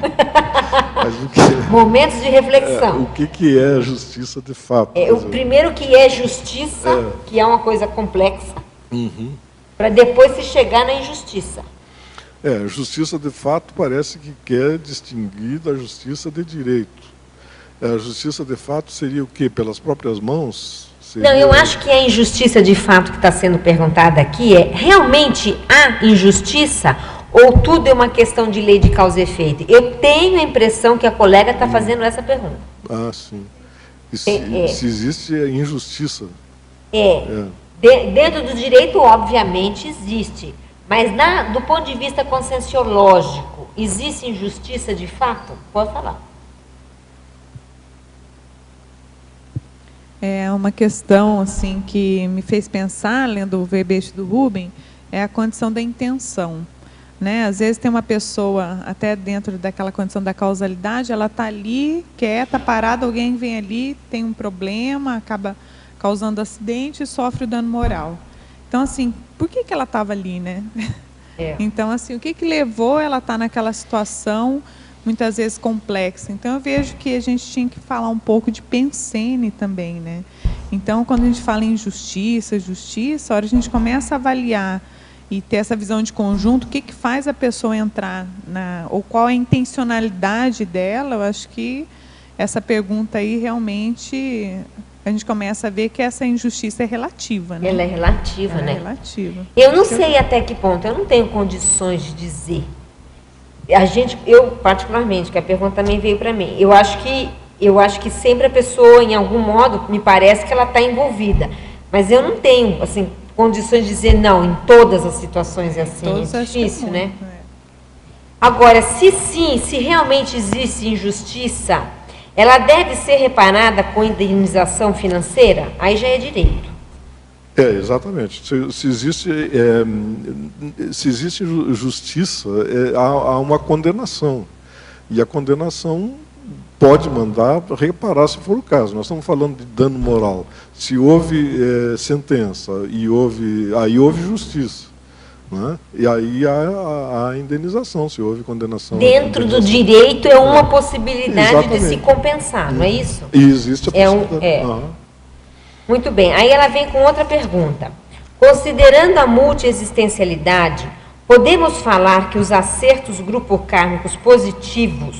Momentos de reflexão. O que é justiça de fato? O primeiro que é justiça, que é uma coisa complexa, para depois se chegar na injustiça. Justiça de fato parece que quer distinguir da justiça de direito. A justiça de fato seria o quê? Pelas próprias mãos? Seria... Não, eu acho que a injustiça de fato que está sendo perguntada aqui é: realmente há injustiça ou tudo é uma questão de lei de causa e efeito? Eu tenho a impressão que a colega está fazendo essa pergunta. Ah, sim. Se existe a injustiça. Dentro do direito, obviamente, existe. Mas do ponto de vista conscienciológico, existe injustiça de fato? Pode falar. É uma questão assim que me fez pensar, lendo o verbete do Rubem, é a condição da intenção. Né? Às vezes tem uma pessoa, até dentro daquela condição da causalidade, ela está ali, quieta, parada, alguém vem ali, tem um problema, acaba causando acidente e sofre o dano moral. Então, assim, por que ela estava ali, né? Então, assim, o que levou ela a estar naquela situação, muitas vezes complexa? Então, eu vejo que a gente tinha que falar um pouco de pensene também, né? Então, quando a gente fala em justiça, a hora a gente começa a avaliar e ter essa visão de conjunto, o que faz a pessoa entrar ou qual é a intencionalidade dela, eu acho que essa pergunta aí realmente a gente começa a ver que essa injustiça é relativa, né? Ela é relativa, né? É relativa. Eu não sei até que ponto, eu não tenho condições de dizer. Eu particularmente, que a pergunta também veio para mim, eu acho que sempre a pessoa, em algum modo, me parece que ela está envolvida, mas eu não tenho, assim, condições de dizer não, em todas as situações é assim, é difícil, né? Agora, se realmente existe injustiça, ela deve ser reparada com indenização financeira? Aí já é direito. Exatamente. Se existe justiça, há uma condenação. E a condenação pode mandar reparar, se for o caso. Nós estamos falando de dano moral. Se houve sentença e aí houve justiça, né? E aí há a indenização, se houve condenação. Dentro do direito é uma possibilidade de se compensar, não é isso? E existe a possibilidade. Muito bem. Aí ela vem com outra pergunta. Considerando a multiexistencialidade, podemos falar que os acertos grupocármicos positivos,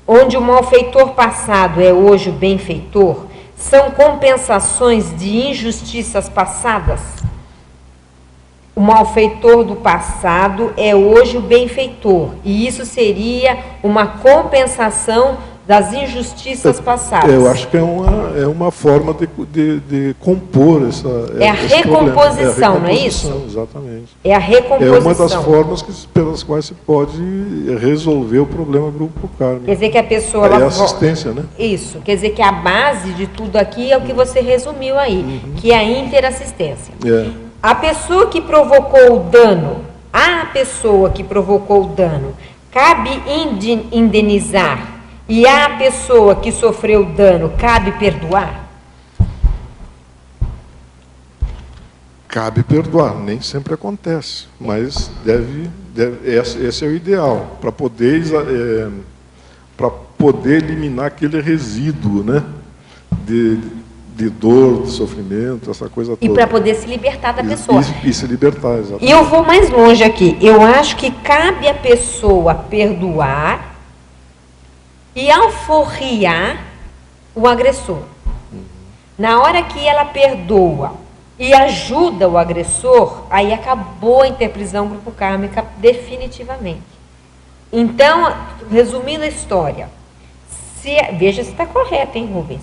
onde o malfeitor passado é hoje o benfeitor, são compensações de injustiças passadas? o malfeitor do passado é hoje o benfeitor. E isso seria uma compensação das injustiças passadas. Eu acho que é uma forma de compor essa... É a recomposição, não é isso? Exatamente. É a recomposição. É uma das formas pelas quais se pode resolver o problema Grupo Carme. Quer dizer que a pessoa... É a assistência, né? Isso. Quer dizer que a base de tudo aqui é o que você resumiu aí, que é a interassistência. A pessoa que provocou o dano, cabe indenizar. E a pessoa que sofreu dano, cabe perdoar? Cabe perdoar, nem sempre acontece, mas esse é o ideal, para poder eliminar aquele resíduo, né, de dor, de sofrimento, essa coisa toda. E para poder se libertar da pessoa. E se libertar, exatamente. E eu vou mais longe aqui. Eu acho que cabe a pessoa perdoar e alforriar o agressor. Na hora que ela perdoa e ajuda o agressor, aí acabou a interprisão grupo kármica definitivamente. Então, resumindo a história, veja se está correto, hein, Rubens?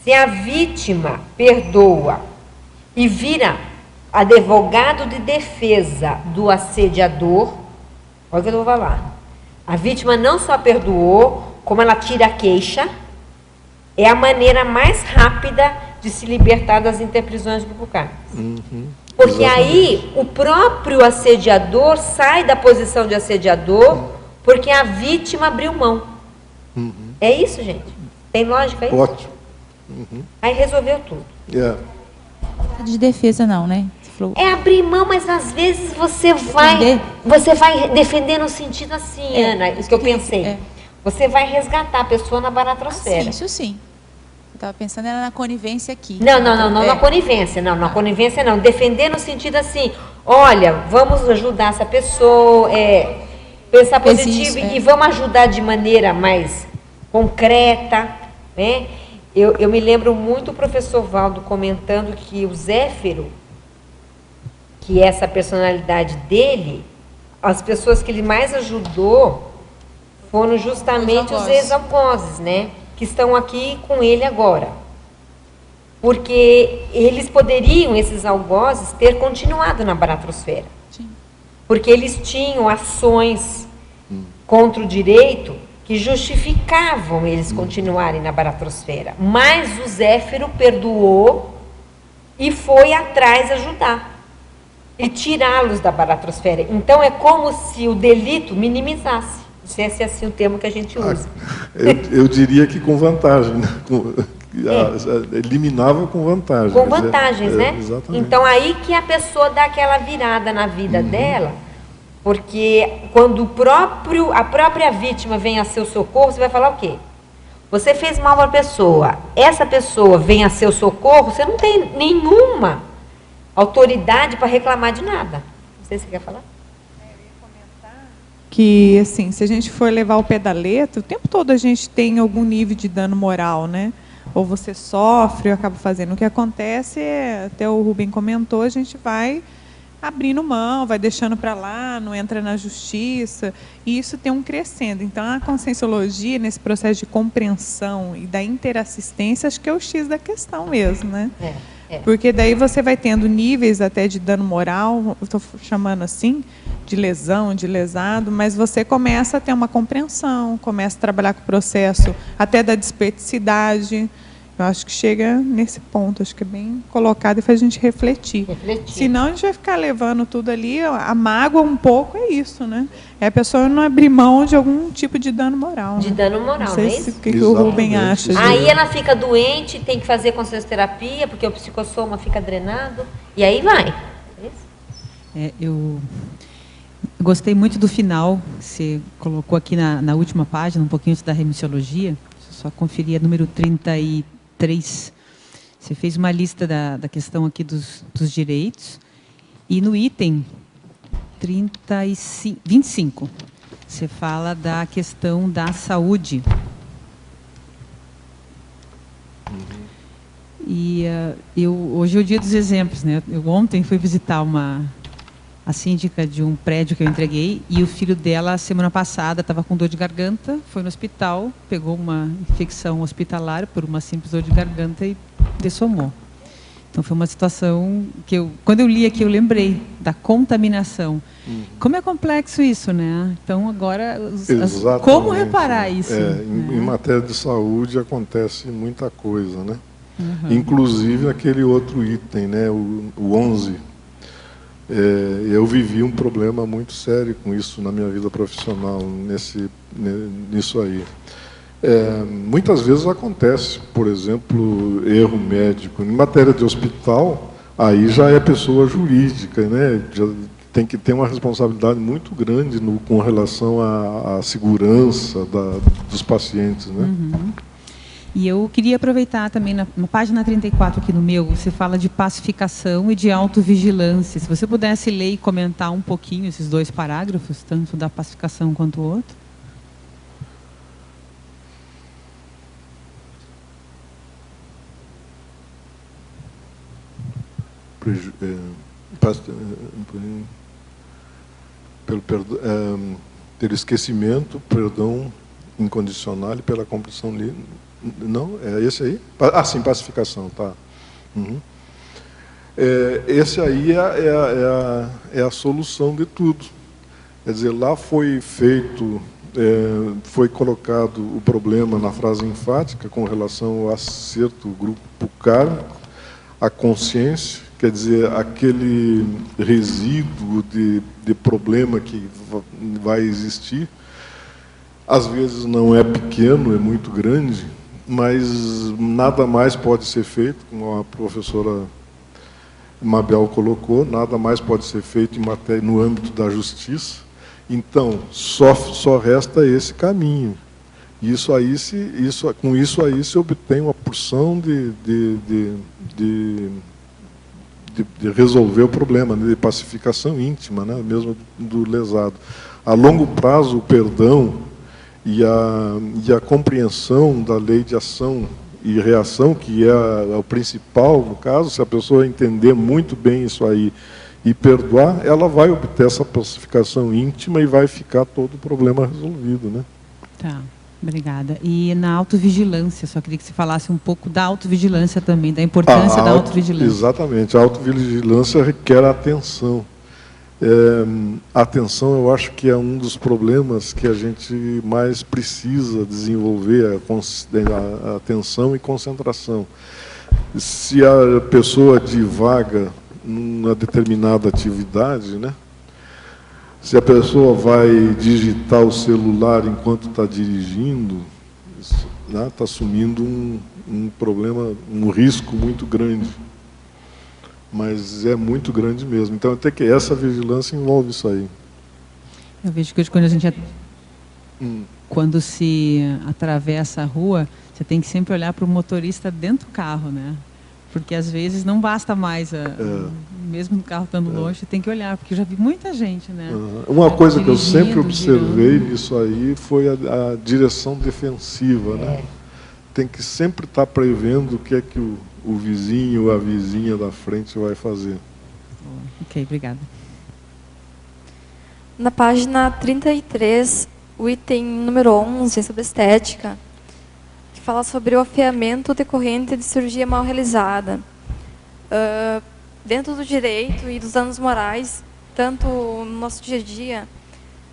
Se a vítima perdoa e vira advogado de defesa do assediador, olha o que eu vou falar. A vítima não só perdoou, como ela tira a queixa, é a maneira mais rápida de se libertar das interprisões grupo kármicas. Porque aí o próprio assediador sai da posição de assediador porque a vítima abriu mão. É isso, gente? Tem lógica aí? Ótimo. Aí resolveu tudo. De defesa não, né? É abrir mão, mas às vezes você vai defender no sentido assim, Ana, isso que eu pensei. Você vai resgatar a pessoa na baratrosfera. Isso sim. Eu estava pensando era na conivência aqui. Não na conivência, não. Na conivência não. Defender no sentido assim, olha, vamos ajudar essa pessoa, pensar positivo e vamos ajudar de maneira mais concreta, né? Eu me lembro muito o professor Valdo comentando que o Zéfiro, que é essa personalidade dele, as pessoas que ele mais ajudou foram justamente os ex-algozes, né? Que estão aqui com ele agora. Porque eles poderiam, esses algozes, ter continuado na baratrosfera. Sim. Porque eles tinham ações contra o direito que justificavam eles continuarem na baratrosfera. Mas o Zéfiro perdoou e foi atrás ajudar. E tirá-los da baratrosfera. Então é como se o delito minimizasse. Não sei se é assim o termo que a gente usa. Eu diria que com vantagem, né? Eliminava com vantagem. Com vantagens, né? Exatamente. Então aí que a pessoa dá aquela virada na vida dela, porque quando a própria vítima vem a seu socorro, você vai falar o quê? Você fez mal para a pessoa, essa pessoa vem a seu socorro, você não tem nenhuma autoridade para reclamar de nada. Não sei se você quer falar. Que, assim, se a gente for levar o pé da letra, o tempo todo a gente tem algum nível de dano moral, né? Ou você sofre ou acaba fazendo. O que acontece é, até o Rubem comentou, a gente vai abrindo mão, vai deixando para lá, não entra na justiça, e isso tem um crescendo. Então, a conscienciologia, nesse processo de compreensão e da interassistência, acho que é o X da questão mesmo, né? Porque daí você vai tendo níveis até de dano moral, eu estou chamando assim, de lesão, de lesado, mas você começa a ter uma compreensão, começa a trabalhar com o processo até da despeticidade. Eu acho que chega nesse ponto, acho que é bem colocado e faz a gente refletir. Senão a gente vai ficar levando tudo ali, a mágoa um pouco é isso, né? É a pessoa não abrir mão de algum tipo de dano moral. De dano moral, não sei não é isso? O que o Rubem acha. Aí ela fica doente, tem que fazer consciencioterapia, porque o psicossoma fica drenado, e aí vai. Eu gostei muito do final, você colocou aqui na última página, um pouquinho da remissiologia, só conferir a número 33. Você fez uma lista da questão aqui dos direitos, e no item 25, você fala da questão da saúde. E hoje é o dia dos exemplos, né? Eu ontem fui visitar uma a síndica de um prédio que eu entreguei, e o filho dela, semana passada, estava com dor de garganta, foi no hospital, pegou uma infecção hospitalar por uma simples dor de garganta e dessomou. Então, foi uma situação que, quando eu li aqui, eu lembrei da contaminação. Como é complexo isso, né? Então, agora, como reparar isso? Em matéria de saúde, acontece muita coisa, né? Inclusive, aquele outro item, né? O 11. Eu vivi um problema muito sério com isso na minha vida profissional, nisso aí. Muitas vezes acontece, por exemplo, erro médico. Em matéria de hospital, aí já é pessoa jurídica, né? Já tem que ter uma responsabilidade muito grande com relação à segurança dos pacientes, né? E eu queria aproveitar também, na página 34 aqui no meu, você fala de pacificação e de autovigilância. Se você pudesse ler e comentar um pouquinho esses dois parágrafos, tanto da pacificação quanto o outro. Pelo esquecimento, perdão incondicional e pela compreensão livre. Não, é esse aí? Ah, sim, pacificação, tá. Esse aí é a solução de tudo. Quer dizer, lá foi feito, foi colocado o problema na frase enfática com relação ao acerto grupo kármico, a consciência, quer dizer, aquele resíduo de problema que vai existir, às vezes não é pequeno, é muito grande, mas nada mais pode ser feito, como a professora Mabel colocou, nada mais pode ser feito no âmbito da justiça. Então, só resta esse caminho. Com isso aí se obtém uma porção de resolver o problema, de pacificação íntima, né, mesmo do lesado. A longo prazo, o perdão e a compreensão da lei de ação e reação, que é o principal, no caso, se a pessoa entender muito bem isso aí e perdoar, ela vai obter essa pacificação íntima e vai ficar todo o problema resolvido, né? Tá, obrigada. E na autovigilância, só queria que você falasse um pouco da autovigilância também, da importância da autovigilância. Exatamente, a autovigilância requer atenção. Atenção, eu acho que é um dos problemas que a gente mais precisa desenvolver, a atenção e concentração. Se a pessoa divaga numa determinada atividade, né? Se a pessoa vai digitar o celular enquanto está dirigindo, está assumindo um problema, um risco muito grande. Mas é muito grande mesmo. Então, até que essa vigilância envolve isso aí. Eu vejo que quando a gente quando se atravessa a rua, você tem que sempre olhar para o motorista dentro do carro, né? Porque às vezes não basta mais, mesmo o carro estando longe, tem que olhar, porque eu já vi muita gente, né? Uma coisa que eu sempre observei nisso aí foi a direção defensiva, né? Tem que sempre estar prevendo o que é que o vizinho ou a vizinha da frente vai fazer. Ok, obrigada. Na página 33, o item número 11, sobre estética, que fala sobre o afiamento decorrente de cirurgia mal realizada. Dentro do direito e dos danos morais, tanto no nosso dia a dia,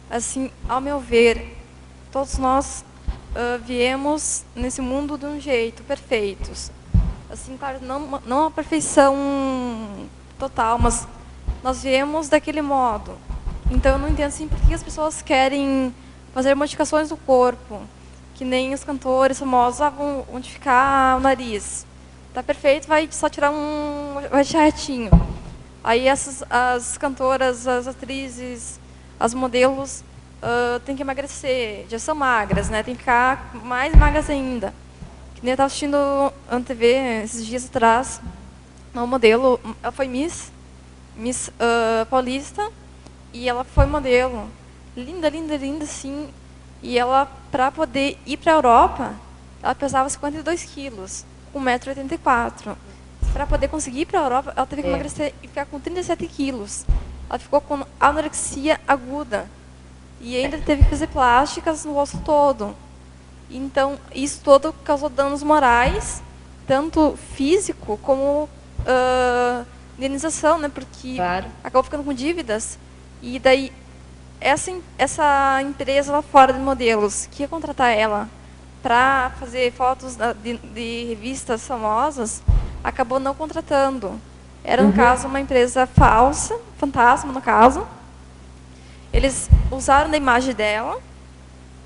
assim, ao meu ver, todos nós viemos nesse mundo de um jeito, perfeitos. Assim, claro, não a perfeição total, mas nós viemos daquele modo. Então, eu não entendo assim, por que as pessoas querem fazer modificações do corpo, que nem os cantores famosos vão modificar o nariz. Tá perfeito, vai só tirar vai deixar retinho. Aí as cantoras, as atrizes, as modelos têm que emagrecer, já são magras, né? Tem que ficar mais magras ainda. Que nem eu estava assistindo na TV esses dias atrás, uma modelo, ela foi Miss Paulista, e ela foi modelo. Linda, linda, linda, sim. E ela, para poder ir para a Europa, ela pesava 52 quilos, com 1,84 m. Para poder conseguir ir para a Europa, ela teve que emagrecer e ficar com 37 quilos. ela ficou com anorexia aguda. E ainda teve que fazer plásticas no rosto todo. Então, isso todo causou danos morais, tanto físico como indenização, né? Porque acabou ficando com dívidas. E daí, essa empresa lá fora de modelos, que ia contratar ela para fazer fotos de revistas famosas, acabou não contratando. Era, no caso, uma empresa falsa, fantasma, no caso. Eles usaram da imagem dela,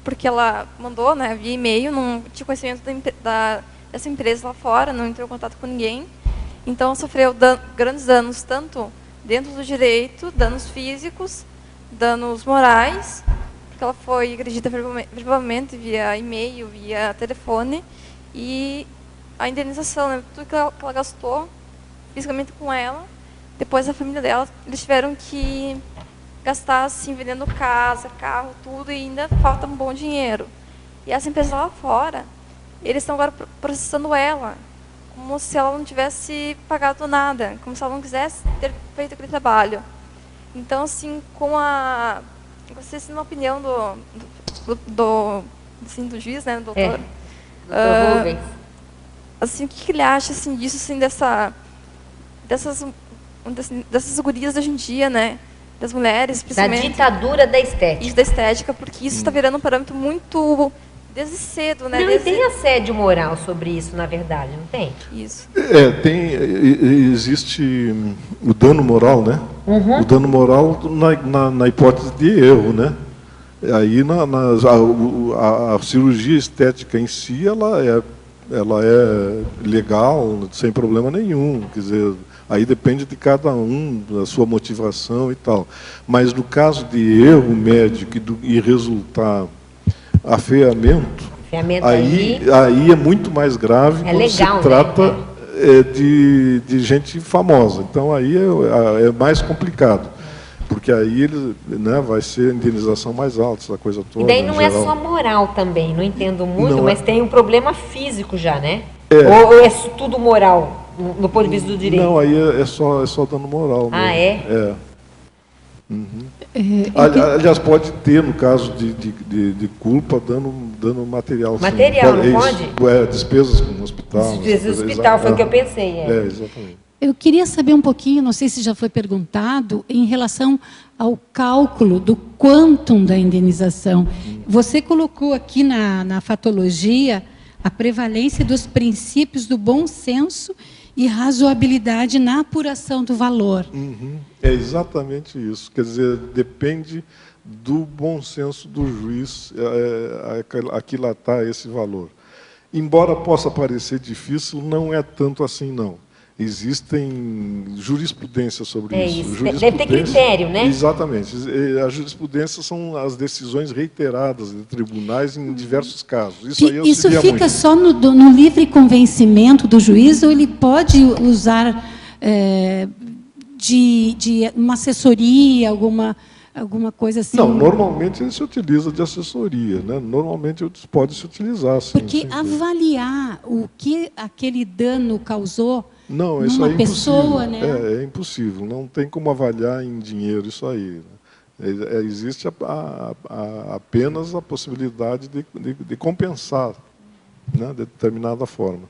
porque ela mandou, né, via e-mail, não tinha conhecimento dessa empresa lá fora, não entrou em contato com ninguém. Então, sofreu grandes danos, tanto dentro do direito, danos físicos, danos morais, porque ela foi agredida verbalmente via e-mail, via telefone, e a indenização, né, tudo que ela gastou fisicamente com ela, depois a família dela, eles tiveram que gastar, assim, vendendo casa, carro, tudo, e ainda falta um bom dinheiro. E essa empresa lá fora, eles estão agora processando ela, como se ela não tivesse pagado nada, como se ela não quisesse ter feito aquele trabalho. Então, assim, você tem uma opinião do juiz, né, do doutor? Doutor Rubens. Assim, o que ele acha, assim, disso, assim, dessas gurias de hoje em dia, né? Das mulheres, principalmente. Da ditadura da estética. Isso, da estética, porque isso está virando um parâmetro muito desde cedo, né? Não, tem assédio moral sobre isso, na verdade, não tem? Isso. Existe o dano moral, né? Uhum. O dano moral na hipótese de erro, né? Aí a cirurgia estética em si, ela é legal, sem problema nenhum, quer dizer, aí depende de cada um, da sua motivação e tal. Mas no caso de erro médico e resultar afeamento, aí é muito mais grave quando se trata, né, de gente famosa. Então aí é mais complicado, porque aí eles, né, vai ser a indenização mais alta, essa coisa toda. E daí não é só moral também, não entendo muito, mas tem um problema físico já, né? Ou é tudo moral? No ponto de vista do direito? Não, aí é só dano moral. Ah, mesmo. É? Uhum. Aliás, pode ter, no caso de culpa, dano material. Material, sim. Não pode? Despesas no hospital. Despesas no hospital, foi o que eu pensei. Exatamente. Eu queria saber um pouquinho, não sei se já foi perguntado, em relação ao cálculo do quantum da indenização. Você colocou aqui na fatologia a prevalência dos princípios do bom senso e razoabilidade na apuração do valor. Uhum. É exatamente isso. Quer dizer, depende do bom senso do juiz aquilatar esse valor. Embora possa parecer difícil, não é tanto assim, não. Existem jurisprudências sobre isso. Deve ter critério, né? Exatamente. A jurisprudência são as decisões reiteradas de tribunais em diversos casos. Isso fica só no livre convencimento do juiz, ou ele pode usar de uma assessoria, alguma coisa assim? Não, normalmente ele se utiliza de assessoria, né? Normalmente pode se utilizar, sim. Porque avaliar o que aquele dano causou. Não, isso numa é pessoa, impossível. Né? É impossível, não tem como avaliar em dinheiro isso aí. Existe apenas a possibilidade de compensar, né, de determinada forma.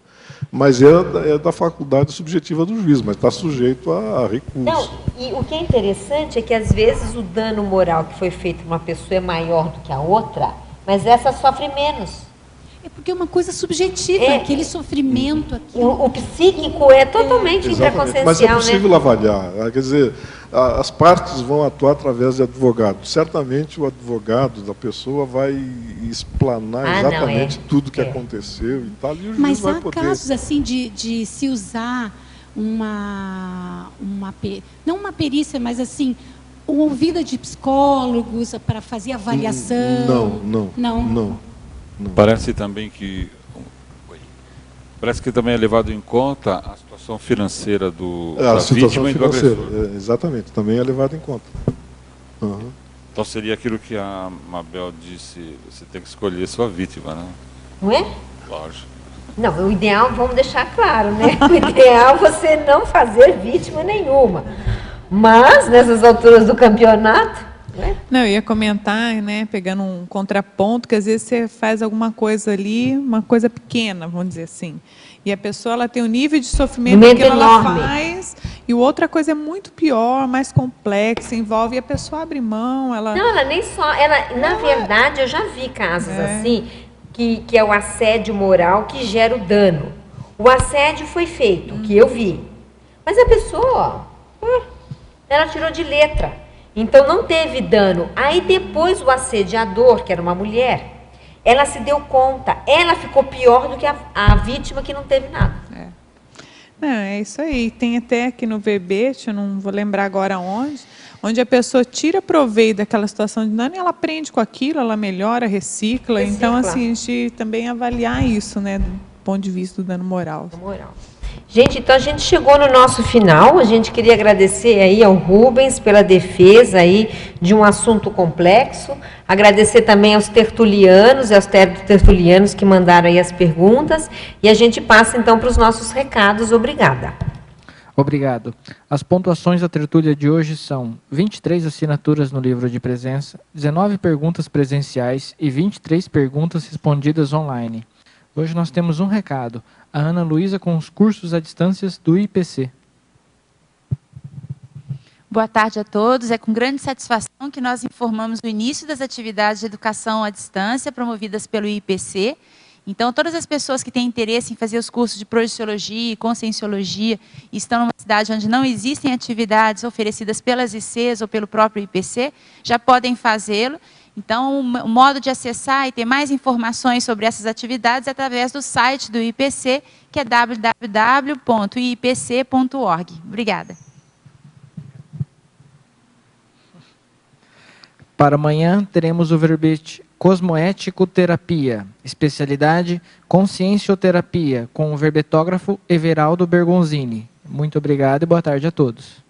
Mas é da faculdade subjetiva do juiz, mas está sujeito a recurso. Não, e o que é interessante é que, às vezes, o dano moral que foi feito para uma pessoa é maior do que a outra, mas essa sofre menos. É porque é uma coisa subjetiva, aquele sofrimento. O psíquico é totalmente intraconsciencial, mas é possível avaliar. Quer dizer, as partes vão atuar através de advogado. Certamente o advogado da pessoa vai explanar exatamente tudo que aconteceu e tal, e o juiz vai poder... Mas há casos assim de se usar não uma perícia, mas assim, uma ouvida de psicólogos para fazer avaliação? Não. Parece que também é levado em conta a situação financeira da vítima. Exatamente, também é levado em conta. Uhum. Então seria aquilo que a Mabel disse, você tem que escolher sua vítima, né? Não é? Lógico. Não, o ideal, vamos deixar claro, né? O ideal é você não fazer vítima nenhuma. Mas, nessas alturas do campeonato... Né? Não, eu ia comentar, né, pegando um contraponto, que às vezes você faz alguma coisa ali, uma coisa pequena, vamos dizer assim. E a pessoa ela tem um nível de sofrimento que ela faz, e outra coisa é muito pior, mais complexa, envolve, e a pessoa abre mão. Ela... Não, ela nem só... na verdade, eu já vi casos assim, que é o assédio moral que gera o dano. O assédio foi feito, que eu vi. Mas a pessoa, ela tirou de letra. Então, não teve dano. Aí, depois, o assediador, que era uma mulher, ela se deu conta. Ela ficou pior do que a vítima que não teve nada. Não, é isso aí. Tem até aqui no verbete, eu não vou lembrar agora onde a pessoa tira proveito daquela situação de dano e ela aprende com aquilo, ela melhora, recicla. Então, assim, a gente também avaliar isso, né, do ponto de vista do dano moral. Gente, então a gente chegou no nosso final. A gente queria agradecer aí ao Rubens pela defesa aí de um assunto complexo. Agradecer também aos tertulianos e aos tertulianos que mandaram aí as perguntas. E a gente passa então para os nossos recados. Obrigada. Obrigado. As pontuações da tertúlia de hoje são 23 assinaturas no livro de presença, 19 perguntas presenciais e 23 perguntas respondidas online. Hoje nós temos um recado. A Ana Luísa com os cursos à distância do IPC. Boa tarde a todos. É com grande satisfação que nós informamos o início das atividades de educação à distância promovidas pelo IPC. Então, todas as pessoas que têm interesse em fazer os cursos de projeciologia e conscienciologia e estão numa cidade onde não existem atividades oferecidas pelas ICs ou pelo próprio IPC, já podem fazê-lo. Então, o modo de acessar e ter mais informações sobre essas atividades é através do site do IPC, que é www.ipc.org. Obrigada. Para amanhã, teremos o verbete Cosmoético-terapia, especialidade Consciencioterapia, com o verbetógrafo Everaldo Bergonzini. Muito obrigado e boa tarde a todos.